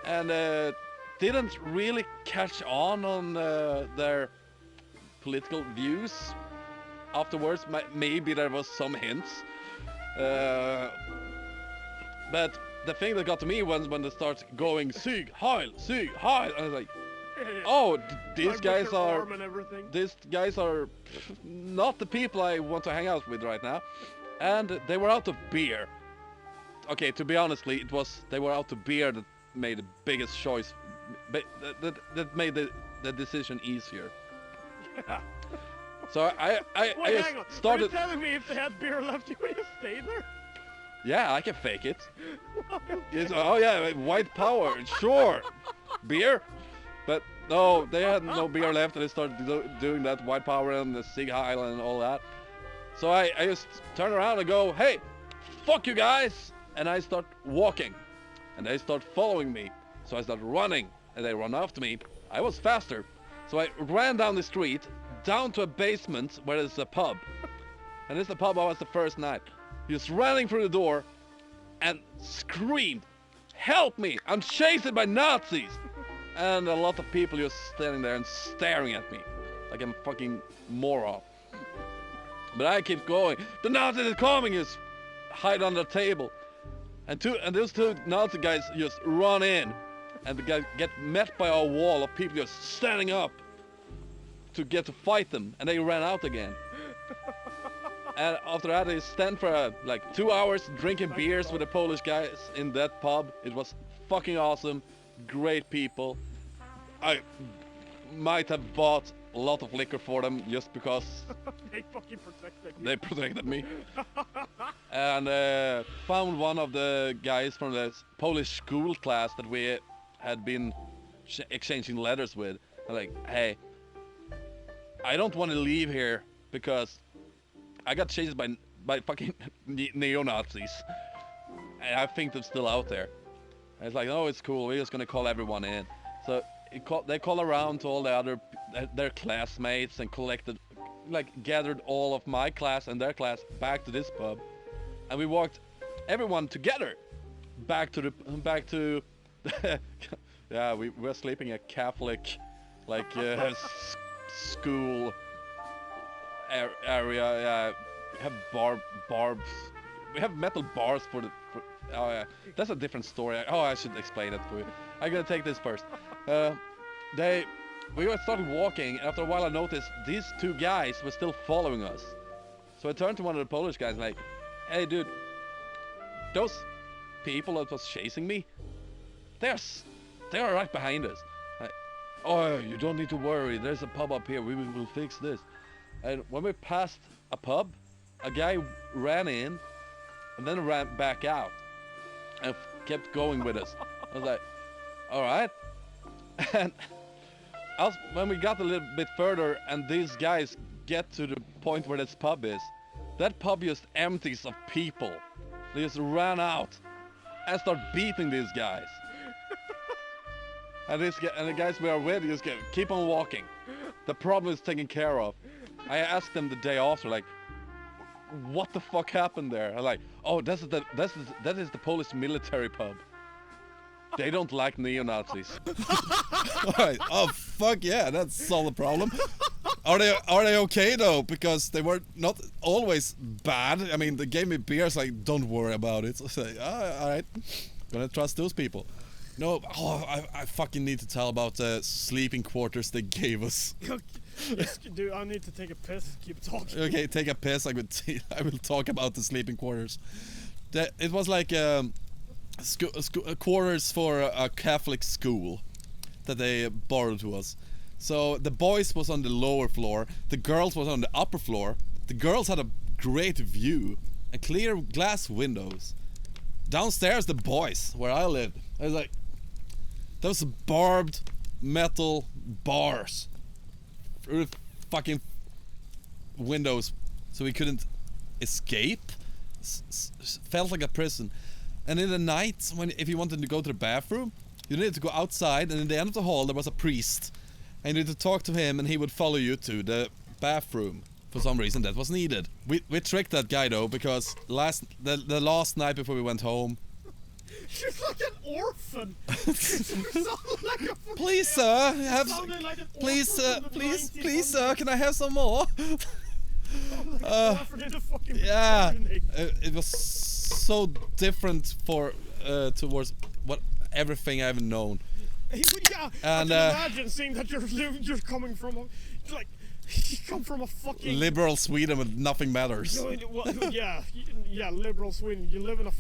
S1: And didn't really catch on their political views afterwards. Maybe there was some hints, but the thing that got to me was when they start going Sig Heil, and I was like, oh, these guys are not the people I want to hang out with right now. And they were out of beer. Okay, to be honestly, they were out of beer that made the biggest choice, that made the decision easier.
S3: Yeah.
S1: So I
S3: Wait, hang on.
S1: started.
S3: Are you telling me if they had beer left, you would just stay there?
S1: Yeah, I can fake it. Oh yeah, white power, sure. Beer? But no, they had no beer left, and they started doing that white power and the Sig Heil and all that. So I just turn around and go, "Hey, fuck you guys!" And I start walking. and they start following me. So I start running, and they run after me. I was faster, so I ran down the street, down to a basement where there's a pub. And it's the pub I was the first night. Just running through the door and screamed, "Help me! I'm chased by Nazis!" And a lot of people just standing there and staring at me like I'm a fucking moron. But I keep going. The Nazis are coming! Just hide under the table. And those two Nazi guys just run in. And the guy get met by a wall of people just standing up to get to fight them. And they ran out again. And after that, they stand for like 2 hours drinking beers with the Polish guys in that pub. It was fucking awesome. Great people. I might have bought a lot of liquor for them just because
S3: They fucking protected you.
S1: they protected me. And found one of the guys from the Polish school class that we had been exchanging letters with. I'm like, hey, I don't want to leave here because I got chased by fucking neo-Nazis. And I think they're still out there. And it's like, oh, it's cool. We're just gonna call everyone in. So they call around to all the other their classmates and gathered all of my class and their class back to this pub, and we walked everyone together back to yeah, we were sleeping at Catholic school area. Yeah, we have barbs. We have metal bars for oh yeah, that's a different story. Oh, I should explain it for you. I'm gonna take this first. We started walking, and after a while I noticed these two guys were still following us. So I turned to one of the Polish guys and like, hey dude, those people that was chasing me, they are right behind us. Oh, you don't need to worry, there's a pub up here, we will fix this. And when we passed a pub, a guy ran in and then ran back out and kept going with us. I was like, alright. And when we got a little bit further and these guys get to the point where this pub is, that pub just empties of people. They just ran out and start beating these guys. And the guys we are with just keep on walking. The problem is taken care of. I asked them the day after, like, what the fuck happened there? I'm like, oh, that is the Polish military pub. They don't like neo-Nazis. Alright, oh fuck yeah, that's a solid problem. Are they okay though? Because they were not always bad. I mean, they gave me beers like, don't worry about it. So I say, alright, gonna trust those people. No, oh, I fucking need to tell about the sleeping quarters they gave us.
S3: Yes, dude, I need to take a piss. Keep talking.
S1: Okay, take a piss. I will talk about the sleeping quarters. It was like quarters for a Catholic school that they borrowed to us. So the boys was on the lower floor, the girls was on the upper floor. The girls had a great view and clear glass windows. Downstairs, the boys, where I lived, I was like, those barbed metal bars through the fucking windows, so we couldn't escape. Felt like a prison. And in the night, if you wanted to go to the bathroom, you needed to go outside, and in the end of the hall there was a priest, and you needed to talk to him, and he would follow you to the bathroom. For some reason that was needed. We tricked that guy though, because the last night before we went home.
S3: You're like an orphan. You sound like a
S1: Please sir, please sir, can I have some more? Yeah, it was so different towards everything I've known.
S3: Yeah, and I can imagine seeing that you're coming from you come from a fucking
S1: liberal Sweden with nothing matters.
S3: Yeah, liberal Sweden. You live in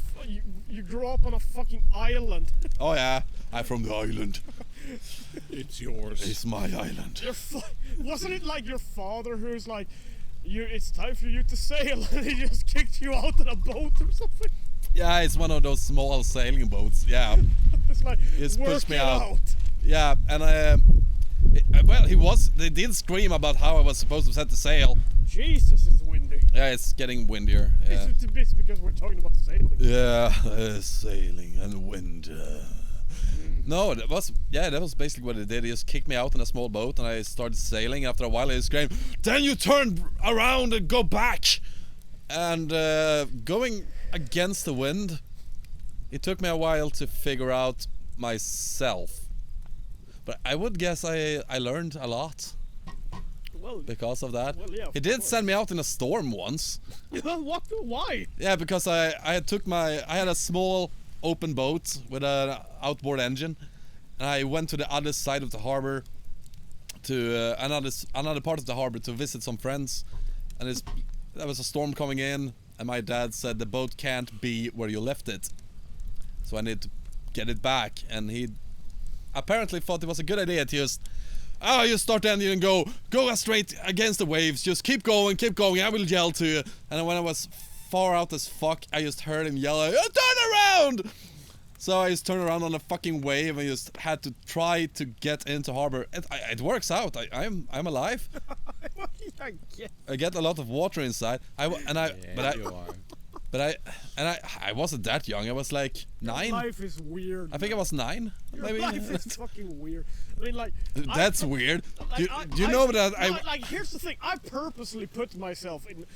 S3: you grew up on a fucking island.
S1: Oh yeah, I'm from the island.
S2: It's yours.
S1: It's my island.
S3: Wasn't it like your father who's like, it's time for you to sail, and he just kicked you out of a boat or something?
S1: Yeah, it's one of those small sailing boats. Yeah,
S3: it's like,
S1: just pushed me
S3: out.
S1: Yeah, and well, they did scream about how I was supposed to set the sail.
S3: Jesus, it's windy.
S1: Yeah, it's getting windier. Yeah.
S3: It's because we're talking about sailing.
S1: Yeah, sailing and wind. No, that was basically what it did. He just kicked me out in a small boat, and I started sailing. After a while, he screamed, "Then you turn around and go back!" And going against the wind, it took me a while to figure out myself. But I would guess I learned a lot
S3: Well,
S1: because of that.
S3: Well, yeah,
S1: he
S3: of
S1: did
S3: course.
S1: send me out in a storm once.
S3: what? Why?
S1: Yeah, because I had a small open boat with an outboard engine, and I went to the other side of the harbor, to another part of the harbor to visit some friends, and there was a storm coming in, and my dad said the boat can't be where you left it, so I need to get it back, and he apparently thought it was a good idea to just you start the engine and go straight against the waves, just keep going, I will yell to you. And when I was far out as fuck, I just heard him yell, turn around! So I just turned around on a fucking wave and just had to try to get into harbor. It works out. I'm alive. I get a lot of water inside. I wasn't that young. I was like 9.
S3: Life is weird.
S1: I think I was 9.
S3: Your
S1: Maybe.
S3: life is fucking weird. I mean, like.
S1: That's weird.
S3: Like,
S1: Do you know that
S3: Like, here's the thing. I purposely put myself in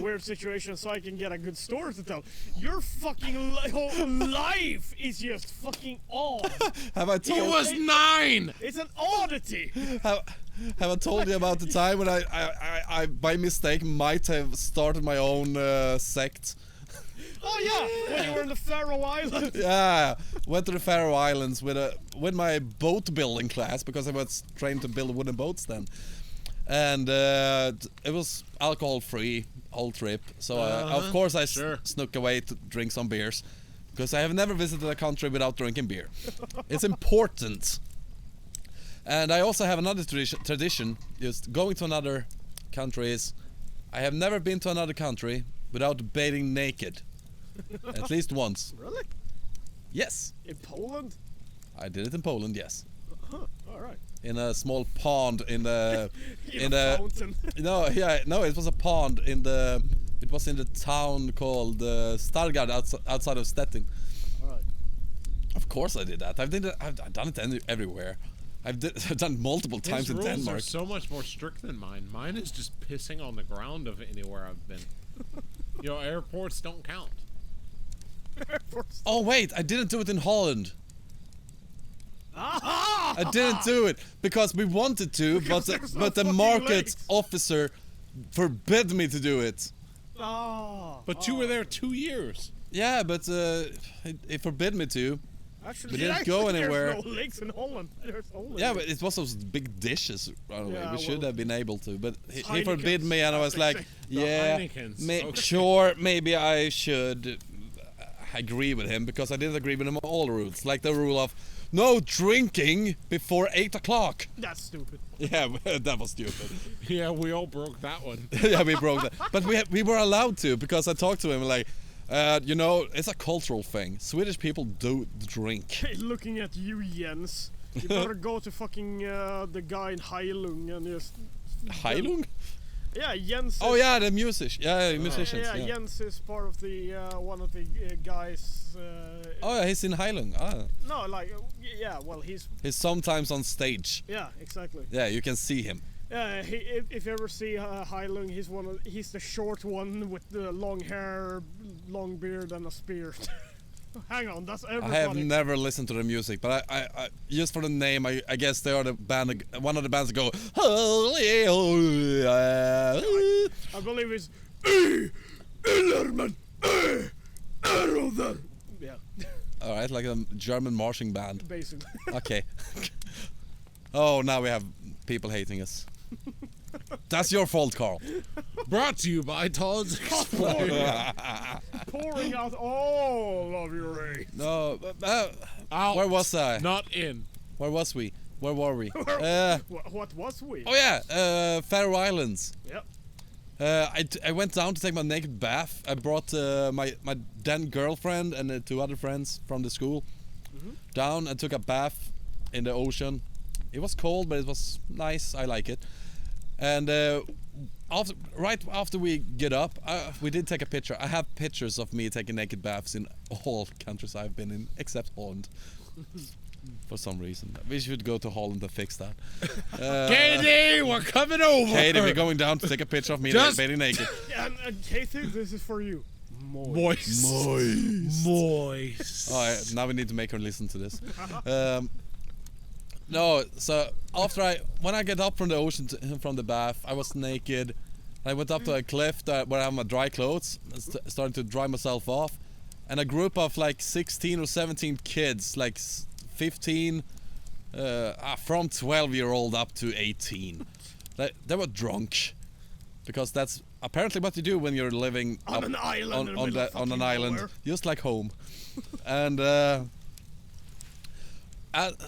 S3: weird situations so I can get a good story to tell. Your fucking whole life is just fucking odd.
S1: Have I told?
S2: He was 9.
S3: It's an oddity.
S1: Have I told you about the time when I by mistake might have started my own sect?
S3: Oh yeah, when you were in the Faroe Islands.
S1: Yeah, went to the Faroe Islands with my boat building class because I was trained to build wooden boats then, and it was alcohol free whole trip. So of course I snuck away to drink some beers because I have never visited a country without drinking beer. It's important. And I also have another tradition, just going to another countries. I have never been to another country without bathing naked. At least once.
S3: Really?
S1: Yes.
S3: In Poland?
S1: I did it in Poland, yes.
S3: All right.
S1: In a small pond in the
S3: fountain.
S1: No, it was a pond it was in the town called Stargard outside of Stettin.
S3: All right.
S1: Of course I did that. I've done it everywhere. I've done it multiple times in Denmark.
S2: His rules are so much more strict than mine. Mine is just pissing on the ground of anywhere I've been. You know, airports don't count.
S1: Oh wait, I didn't do it in Holland. I didn't do it because we wanted to, but the market officer forbid me to do it.
S2: But you were there 2 years.
S1: Yeah, but it forbid me to.
S3: Actually,
S1: We didn't go anywhere.
S3: There's no lakes in Holland. There's only
S1: Yeah, but it was those big dishes. Anyway.
S3: Yeah,
S1: we should have been able to, but he
S3: Heinekens,
S1: forbid me, and I was like, yeah,
S2: Heinekens,
S1: sure, maybe I should agree with him because I didn't agree with him on all the rules, like the rule of no drinking before 8 o'clock.
S3: That's stupid.
S1: Yeah, that was stupid.
S2: Yeah, we all broke that one.
S1: Yeah, we broke that, but we were allowed to because I talked to him like. You know, it's a cultural thing. Swedish people do drink.
S3: Hey, looking at you, Jens. You better go to fucking the guy in Heilung and just.
S1: Heilung?
S3: Yeah, Jens.
S1: Oh yeah, the musicians. Yeah, musicians.
S3: Yeah, Jens is part of the one of the guys.
S1: Oh yeah, he's in Heilung. Ah.
S3: No, like yeah. Well, he's.
S1: He's sometimes on stage.
S3: Yeah, exactly.
S1: Yeah, you can see him.
S3: If you ever see Heilung, he's the short one with the long hair, long beard, and a spear. Hang on, that's everybody.
S1: I have never listened to the music, but I just for the name, I guess they are the band, one of the bands that go.
S3: I believe it's. Yeah.
S1: All right, like a German marching band.
S3: Basically.
S1: Okay. Oh, now we have people hating us. That's your fault, Karl.
S2: Brought to you by Todd's Explain.
S3: Pouring out all of your hate.
S1: No,
S2: Out.
S1: where was I?
S2: Not in.
S1: Where was we? Where were we?
S3: What was we?
S1: Oh yeah, Faroe Islands.
S3: Yep.
S1: I went down to take my naked bath. I brought my then girlfriend and 2 other friends from the school down and took a bath in the ocean. It was cold, but it was nice. I like it. And right after we get up, we did take a picture. I have pictures of me taking naked baths in all countries I've been in, except Holland. For some reason. We should go to Holland and fix that.
S2: Katie, we're coming over.
S1: Katie, we're going down to take a picture of me bathing naked.
S3: And Katie, this is for you.
S2: Moist.
S1: Alright, now we need to make her listen to this. No, so when I get up from the ocean, from the bath, I was naked. I went up to a cliff where I have my dry clothes, starting to dry myself off. And a group of like 16 or 17 kids, like 15, from 12-year-old up to 18. They were drunk. Because that's apparently what you do when you're living
S3: on an island,
S1: on an island, just like home. And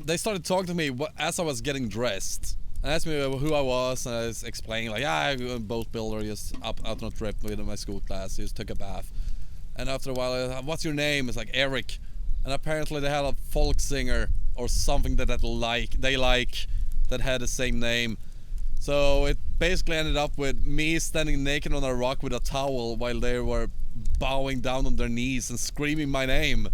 S1: they started talking to me as I was getting dressed. And asked me who I was, and I was explaining like, I'm a boat builder, just out on a trip with my school class, just took a bath. And after a while, what's your name? It's like Eric. And apparently they had a folk singer or something that they like that had the same name. So it basically ended up with me standing naked on a rock with a towel while they were bowing down on their knees and screaming my name.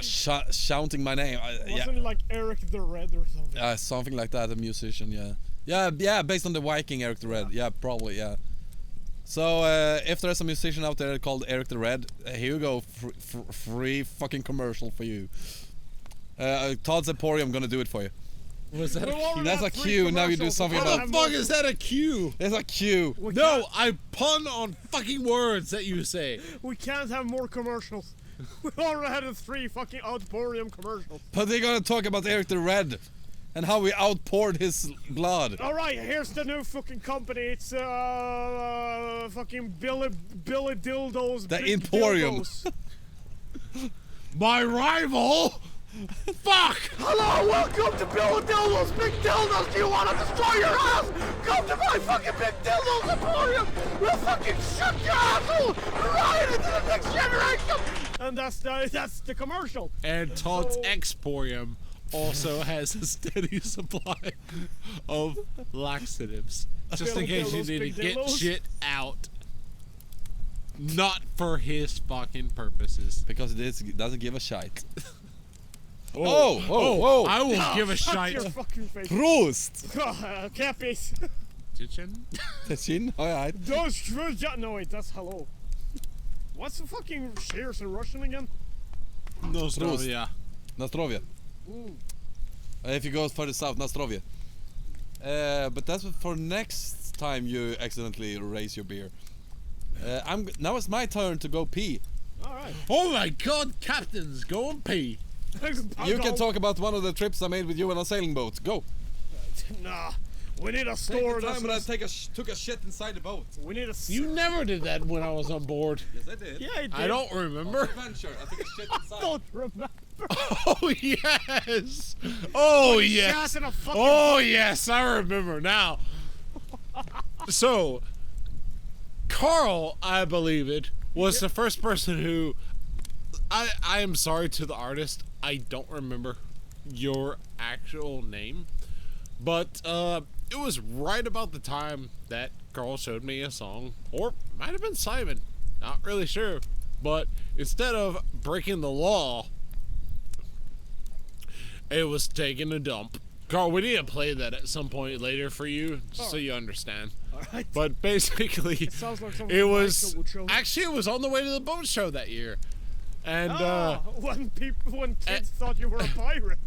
S1: Shouting my name.
S3: Wasn't it like Eric the Red or something?
S1: Something like that, a musician, yeah. Yeah, based on the Viking Eric the Red. Yeah, probably, yeah. So, if there's a musician out there called Eric the Red, here you go, free fucking commercial for you. Todd's Emporium gonna do it for you.
S2: Was that
S1: That's a cue, now you do something about...
S2: How the fuck is that a cue?
S1: It's a cue.
S2: No, I pun on fucking words that you say.
S3: We can't have more commercials. We already had 3 fucking Outporium commercials.
S1: But they're gonna talk about Eric the Red and how we outpoured his blood.
S3: Alright, here's the new fucking company. It's fucking Billy Dildos.
S1: The
S3: Big
S1: Emporium.
S3: Dildos.
S2: My rival? Fuck!
S5: Hello, welcome to Billy Dildos, Big Dildos. Do you want to destroy your house? Come to my fucking Big Dildos Emporium. We'll fucking shoot your asshole right into the next generation.
S3: And that's the commercial.
S2: And Todd's Exporium also has a steady supply of laxatives. Just in case you need to get shit out. Not for his fucking purposes.
S1: Because it doesn't give a shite.
S2: Oh! I will give a shite.
S3: Your fucking face.
S1: Prost!
S3: Cappies.
S2: Kitchen?
S1: Alright.
S3: No, wait, that's hello. What's the fucking cheers in Russian again?
S2: Nostrovia.
S1: Nastrovia. If you go further south, Nastrovia. But that's for next time you accidentally raise your beer. Now it's my turn to go pee.
S3: Alright.
S2: Oh my god, captains, go and pee.
S1: You can talk about one of the trips I made with you on a sailing boat. Go.
S3: Nah. We need a store.
S1: Take the time when I took a shit inside the boat.
S3: We need a.
S2: You never did that when I was on board.
S1: Yes, I did.
S3: Yeah, I did.
S2: I don't remember.
S1: Adventure. I took a shit inside.
S3: Don't remember.
S2: Oh yes. Oh yes.
S3: In a fucking
S2: Oh yes, I remember now. So, Karl, I believe it, was the first person who. I am sorry to the artist. I don't remember your actual name, but it was right about the time that Karl showed me a song, or might have been Simon, not really sure, but instead of breaking the law, it was taking a dump. Karl, we need to play that at some point later for you, just so you understand.
S3: Alright.
S2: But basically,
S3: It sounds like something
S2: it was
S3: Michael would show.
S2: actually it was on the way to the boat show that year, and
S3: when kids thought you were a pirate.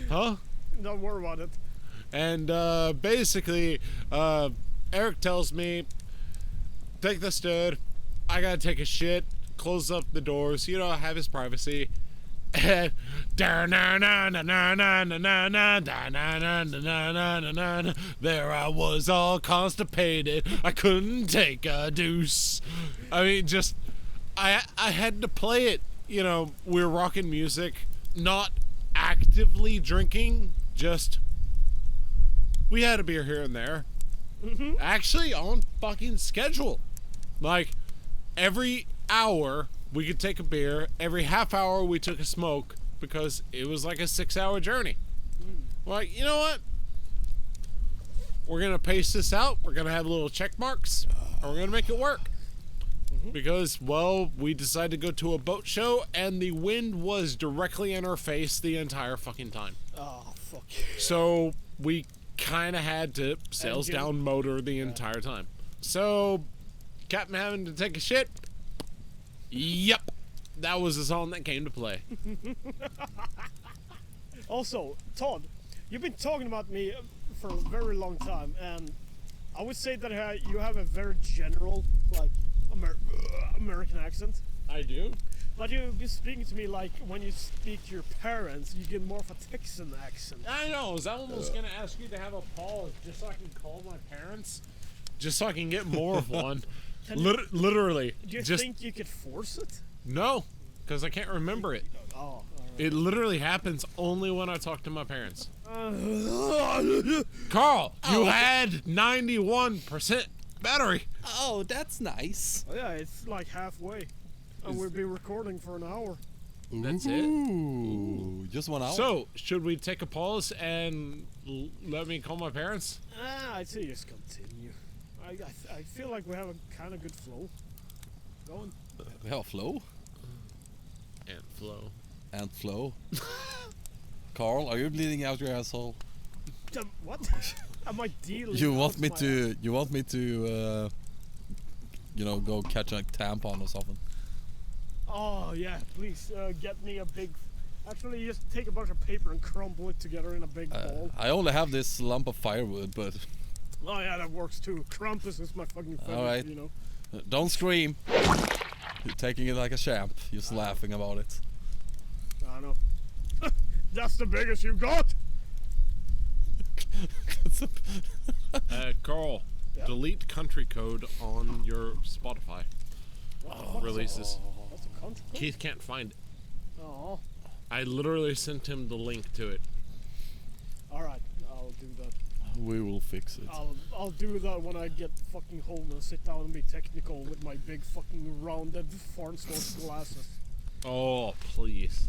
S2: huh?
S3: Don't worry about it.
S2: And basically, Eric tells me, take the stood, I gotta take a shit, close up the doors, you know, have his privacy. And there I was all constipated, I couldn't take a deuce. I mean, just, I had to play it, you know, we're rocking music, not actively drinking, just... We had a beer here and there. Actually, on fucking schedule. Like, every hour, we could take a beer. Every half hour, we took a smoke. Because it was like a 6-hour journey. Like, you know what? we're gonna pace this out. We're gonna have little check marks, and we're gonna make it work. Because, well, we decided to go to a boat show, and the wind was directly in our face the entire fucking time.
S3: Oh, fuck.
S2: So we kind of had to sails down motor the entire time. So, Captain having to take a shit. Yep, that was the song that came to play.
S3: Also, Todd, you've been talking about me for a very long time, and I would say that you have a very general, like, American accent.
S2: I do.
S3: But you've been speaking to me like when you speak to your parents, you get more of a Texan accent.
S2: I know. I was almost gonna ask you to have a pause just so I can call my parents, just so I can get more of one. Literally.
S3: Do you think you could force it?
S2: No, because I can't remember it.
S3: Oh, all right.
S2: It literally happens only when I talk to my parents. Karl, you had 91% battery.
S1: Oh, that's nice.
S3: Oh, yeah, it's like halfway. And we've been recording for an hour.
S2: That's it?
S1: Ooh, just 1 hour.
S2: So, should we take a pause and let me call my parents?
S3: I'd say just continue. I feel like we have a kind of good flow going.
S1: We have a flow?
S2: And flow.
S1: And flow. Karl, are you bleeding out your asshole?
S3: What? Am I dealing?
S1: You want me to, you know, go catch a tampon or something?
S3: Oh, yeah, please get me a big... Actually, just take a bunch of paper and crumble it together in a big ball.
S1: I only have this lump of firewood, but...
S3: Oh, yeah, that works too. Krampus is my fucking favorite,
S1: Alright.
S3: you know.
S1: Don't scream. You're taking it like a champ. Just laughing about it.
S3: I know. That's the biggest you got!
S2: Karl,
S3: Yeah.
S2: delete country code on your Spotify releases.
S3: What's the country code?
S2: Keith can't find it.
S3: Oh,
S2: I literally sent him the link to it.
S3: alright, I'll do that.
S1: We will fix it.
S3: I'll do that when I get fucking home and sit down and be technical with my big fucking rounded Farnsworth glasses.
S2: Oh, please.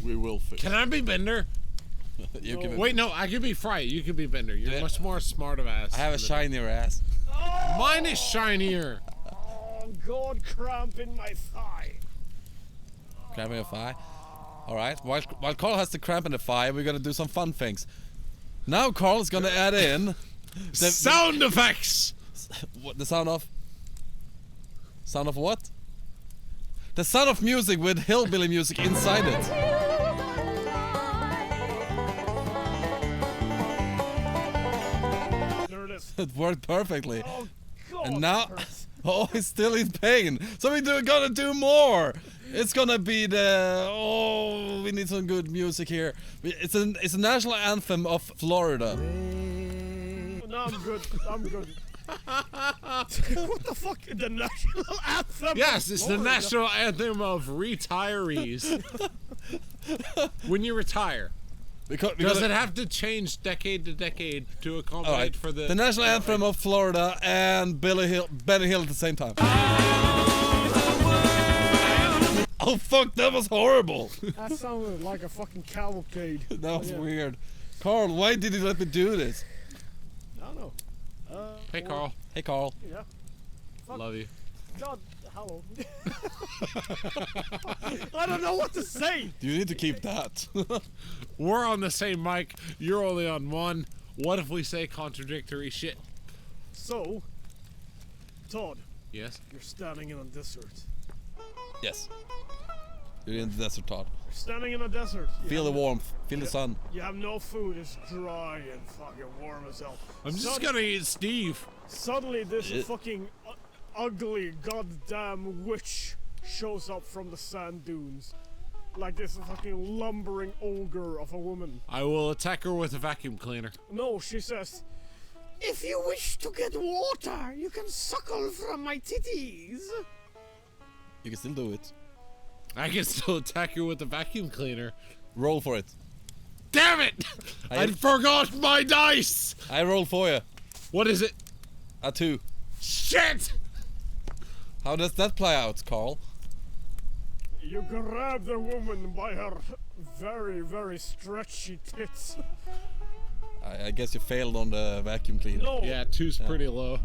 S1: We will fix
S2: Can I be Bender?
S1: it. You
S3: No.
S1: can
S2: Wait, no, I could be Fry. You could be Bender. You're
S1: Yeah.
S2: much more smart of ass.
S1: I have a
S2: than me.
S1: shinier ass.
S2: Mine is shinier.
S3: Oh, God, cramp in my thigh.
S1: Cramping a thigh. Alright, while Karl has the cramp in the thigh, we're gonna do some fun things. Now Karl is gonna add in
S2: Sound effects.
S1: what, the sound of what? The sound of music with hillbilly music inside it.
S3: There it is.
S1: It worked perfectly.
S3: Oh, God.
S1: And now,
S3: that hurts.
S1: oh, he's still in pain. So we're gonna do more. It's gonna be we need some good music here. It's a national anthem of Florida.
S3: No, I'm good. I'm good. What the fuck? The national anthem?
S2: Yes, it's the
S3: Florida.
S2: national anthem of retirees. When you retire, does it have to change decade to decade to accommodate
S1: Alright,
S2: for
S1: the national anthem of Florida and Benny Hill at the same time. Oh fuck, that was horrible.
S3: That sounded like a fucking cavalcade.
S1: That was
S3: Yeah.
S1: weird. Karl, why did you let me do this?
S3: I don't know.
S2: Hey, Karl.
S1: Hey Karl.
S3: Yeah. Fuck.
S2: Love you.
S3: God, hello. I don't know what to say.
S1: You need to keep that.
S2: We're on the same mic. You're only on one. What if we say contradictory shit?
S3: So, Todd,
S2: Yes.
S3: you're standing in a desert.
S1: Yes. You're in the desert, Todd.
S3: You're standing in a desert. You
S1: Feel the
S3: have-
S1: warmth. Feel the sun.
S3: You have no food. It's dry and fucking warm as hell.
S2: I'm just gonna eat Steve.
S3: Suddenly, this
S1: Yeah.
S3: fucking ugly goddamn witch shows up from the sand dunes. Like this fucking lumbering ogre of a woman.
S2: I will attack her with a vacuum cleaner.
S3: No, she says, if you wish to get water, you can suckle from my titties.
S1: You can still do it.
S2: I can still attack her with the vacuum cleaner.
S1: Roll for it.
S2: Damn it! I forgot my dice!
S1: I roll for you.
S2: What is it?
S1: A 2.
S2: Shit!
S1: How does that play out, Karl?
S3: You grab the woman by her very, very stretchy tits.
S1: I guess you failed on the vacuum cleaner.
S3: No,
S2: Yeah, 2's pretty low.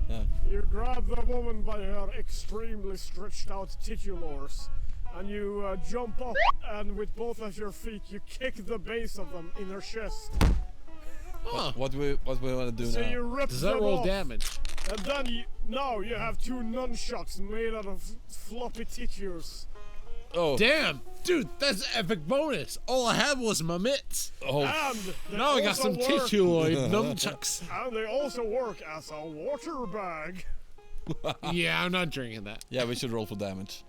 S3: you grab the woman by her extremely stretched out titulars, and you jump up, and with both of your feet, you kick the base of them in her chest.
S2: Huh.
S1: What we want to do
S3: So
S1: now?
S3: you rip
S2: Does that
S3: them
S2: roll
S3: off,
S2: damage?
S3: and then now you have 2 nunchucks made out of floppy titures.
S1: Oh,
S2: Damn, dude, that's epic bonus. All I had was my mitts.
S1: oh,
S3: And they
S2: Now I got
S3: also
S2: some
S3: work-
S2: tituloid nunchucks.
S3: And they also work as a water bag.
S2: Yeah, I'm not drinking that.
S1: yeah. We should roll for damage.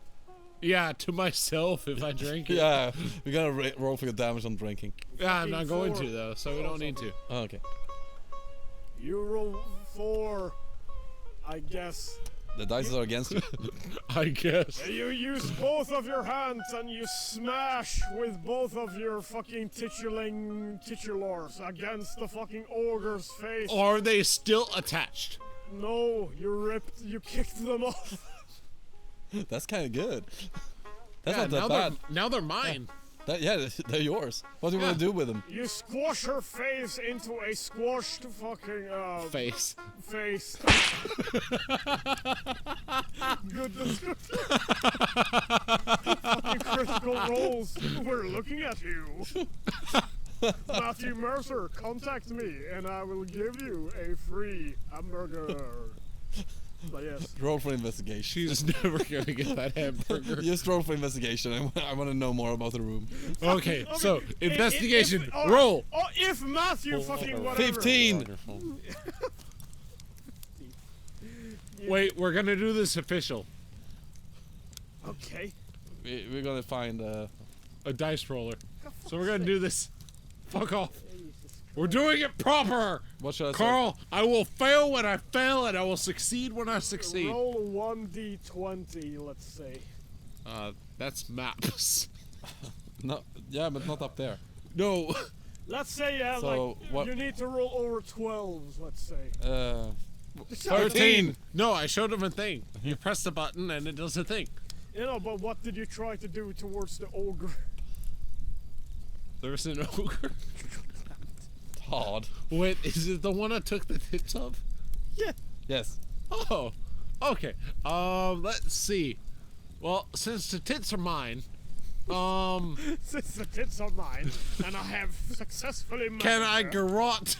S2: Yeah, to myself if I drink it.
S1: Yeah, we're gonna roll for your damage on drinking.
S2: Yeah, I'm not going to
S3: Fucking
S2: though, so we don't need to.
S1: Oh, okay.
S3: You roll 4, I guess.
S1: The dice are against you.
S2: I guess.
S3: You use both of your hands and you smash with both of your fucking titulars against the fucking ogre's face.
S2: Are they still attached?
S3: No, you kicked them off.
S1: That's kind of good. That's
S2: Yeah,
S1: not that
S2: now
S1: bad.
S2: now they're mine.
S1: They're yours. What do you want to do with them?
S3: You squash her face into a squashed fucking
S2: Face.
S3: face. Good description. Fucking critical rolls. We're looking at you. Matthew Mercer, contact me and I will give you a free hamburger. But yes.
S1: Roll for investigation.
S2: She's never gonna get that hamburger.
S1: Just roll for investigation. I want to know more about the room.
S2: Okay, so investigation.
S3: If-
S2: roll.
S3: if Matthew fucking whatever.
S1: 15.
S2: Wait, we're gonna do this official.
S3: Okay.
S1: We're gonna find.
S2: A dice roller. So we're gonna do this. Fuck off. We're doing it proper.
S1: What should I say?
S2: Carl, I will fail when I fail, and I will succeed when I succeed.
S3: Roll 1d20, let's say.
S2: That's maps.
S1: No, yeah, but not up there.
S2: No.
S3: Let's say
S1: So, what-
S3: you need to roll over 12s, let's say.
S1: 13.
S2: No, I showed him a thing. You press the button, and it does a thing.
S3: You know, but what did you try to do towards the ogre?
S2: There's an ogre.
S1: Todd.
S2: Wait, is it the one I took the tits of?
S3: Yeah.
S1: Yes.
S2: Oh, okay. Let's see. Well, since the tits are mine,
S3: Since the tits are mine, and I have successfully
S2: can I
S3: managed
S2: garrote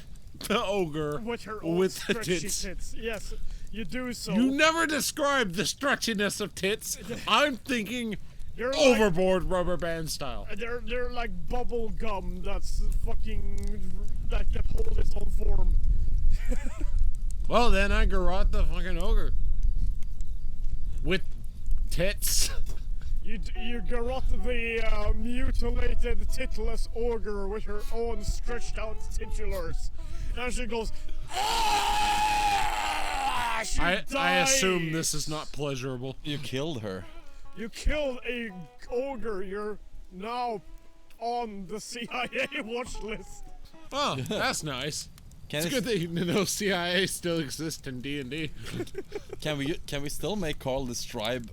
S2: the ogre
S3: with her own
S2: with the
S3: stretchy
S2: tits?
S3: Yes, you do so.
S2: You never described the stretchiness of tits. I'm thinking
S3: They're like-
S2: overboard rubber band style.
S3: They're like bubble gum that's fucking that can hold its own form.
S2: Well, then I garrote the fucking ogre with tits.
S3: You garrote the mutilated titless ogre with her own stretched out titulars, and she goes. "Ah!" She
S2: I assume
S3: dies.
S2: this is not pleasurable.
S1: You killed her.
S3: You killed a ogre. You're now on the CIA watch list.
S2: Oh, that's nice.
S1: Can
S2: It's good that you know CIA still exists in D&D.
S1: Can we still make Karl describe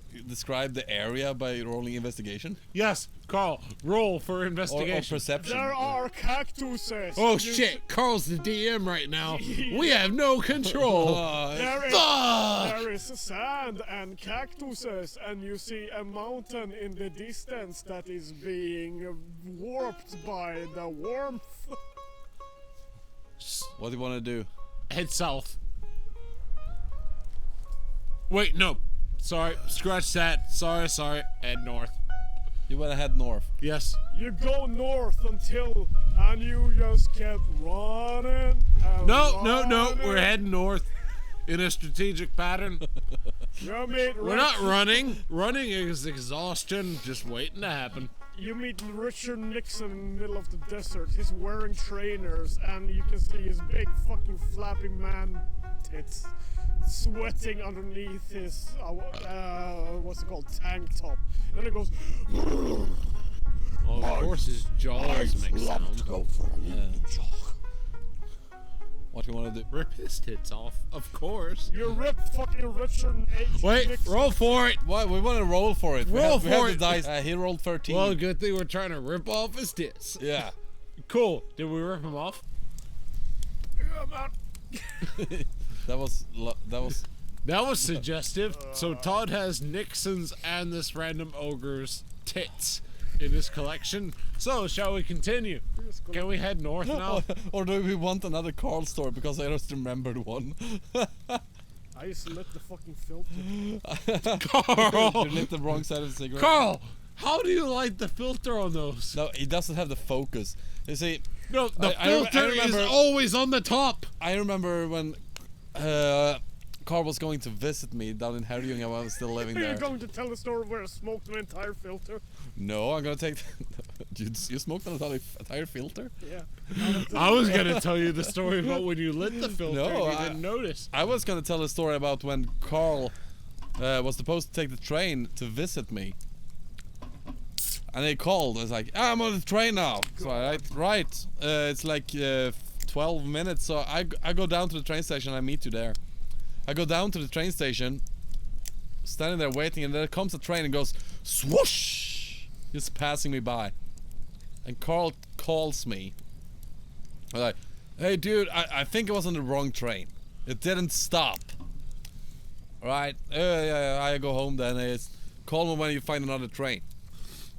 S1: the area by rolling investigation
S2: Yes, Carl, roll for
S1: or
S2: investigation.
S1: perception?
S3: There are cactuses.
S2: Oh
S3: You-
S2: shit, Carl's the DM right now. We have no control.
S3: There is,
S2: Fuck!
S3: there is sand and cactuses, and you see a mountain in the distance that is being warped by the warmth.
S1: What do you want to do?
S2: Head south. Wait, no. Sorry, scratch that. Sorry. Head north.
S1: You want to head north.
S2: Yes.
S3: You go north until, and you just kept running. And
S2: No.
S3: running.
S2: We're heading north in a strategic pattern.
S3: You meet
S2: We're not running. Running is exhaustion just waiting to happen.
S3: You meet Richard Nixon in the middle of the desert. He's wearing trainers, and you can see his big fucking flapping man tits sweating underneath his what's it called, tank top. And it goes.
S2: Well, of course his jaws make sound.
S1: What do you want to do?
S2: Rip his tits off, of course.
S3: You rip fucking Richard H.
S2: Wait,
S3: Nixon.
S2: roll for it.
S1: Why we want to roll for it?
S2: Roll
S1: we have
S2: for
S1: the
S2: it.
S1: dice. He rolled 13.
S2: Well, good thing we're trying to rip off his tits.
S1: yeah.
S2: Cool. Did we rip him off?
S3: out.
S2: That was suggestive. So Todd has Nixon's and this random ogre's tits in his collection. So shall we continue? Can we head north now?
S1: Or do we want another Karl story? Because I just remembered one.
S3: I just lit the fucking filter.
S2: Karl!
S1: You lit the wrong side of the cigarette.
S2: Karl! How do you light the filter on those?
S1: No, he doesn't have the focus. You see,
S2: No, the
S1: I
S2: filter is
S1: remember-
S2: always on the top.
S1: I remember when Karl was going to visit me down in Herjunga when I was still living
S3: Are you
S1: there.
S3: going to tell the story where I smoked an entire filter?
S1: No, I'm gonna take. you smoked an entire filter?
S3: Yeah.
S2: I was gonna tell you the story about when you lit the filter
S1: No,
S2: and you didn't notice.
S1: I was gonna tell a story about when Karl was supposed to take the train to visit me. And they called. I was like, I'm on the train now. So right. It's like 12 minutes. So I go down to the train station. I meet you there. I go down to the train station, standing there waiting, and there comes a train and goes swoosh, just passing me by. And Karl calls me. I'm like, hey dude, I think I was on the wrong train. It didn't stop. Alright, yeah, I go home then. It's call me when you find another train.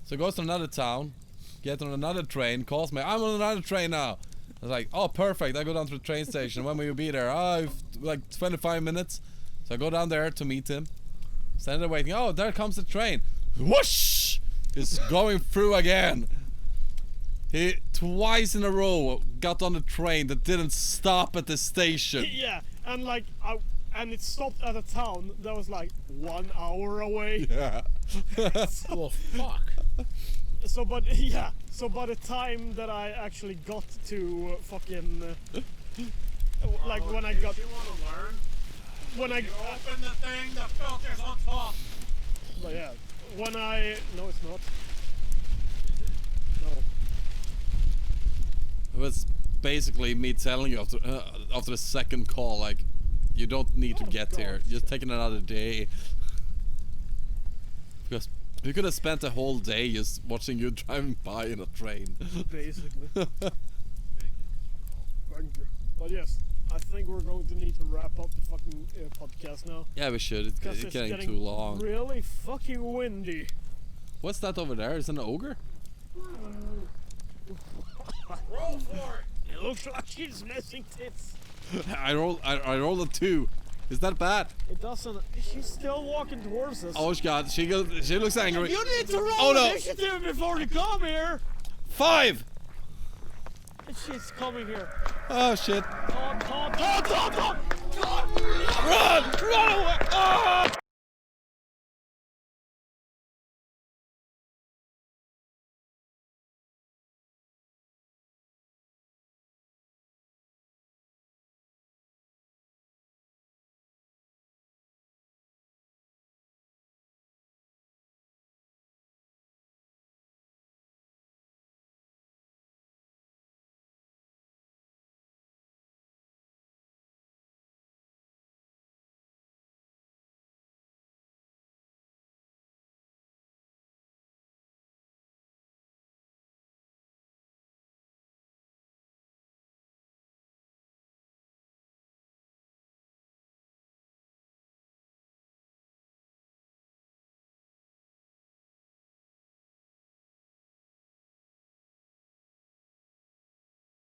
S1: So he goes to another town, get on another train, calls me, I'm on another train now. I was like, oh perfect, I go down to the train station. When will you be there? Oh, like 25 minutes. So I go down there to meet him. Standing there waiting. Oh, there comes the train. Whoosh! It's going through again. He twice in a row got on the train that didn't stop at the station.
S3: Yeah, and like and it stopped at a town that was like 1 hour away.
S1: Yeah.
S2: Well, fuck.
S3: So by the time that I actually got to fucking like when I got
S2: You want to learn?
S3: when I
S2: Open the thing, the filter's on top.
S3: but yeah, when I no it's not. No.
S1: It was basically me telling you after the second call, like, you don't need to get here. Just taking another day. Because we could have spent a whole day just watching you driving by in a train.
S3: Basically. Thank you. But yes, I think we're going to need to wrap up the fucking podcast now.
S1: Yeah, we should. It's
S3: Because
S1: getting too long.
S3: Really fucking windy.
S1: What's that over there? Is it an ogre?
S2: Roll for it.
S3: It looks like she's missing tits.
S1: I rolled a 2. Is that bad?
S3: It doesn't. She's still walking towards us.
S1: Oh god, she looks angry.
S3: You need to roll
S1: Oh, no.
S3: initiative before you come here.
S1: 5!
S3: She's coming here.
S1: Oh shit.
S3: Todd.
S1: Run! Run away! Oh!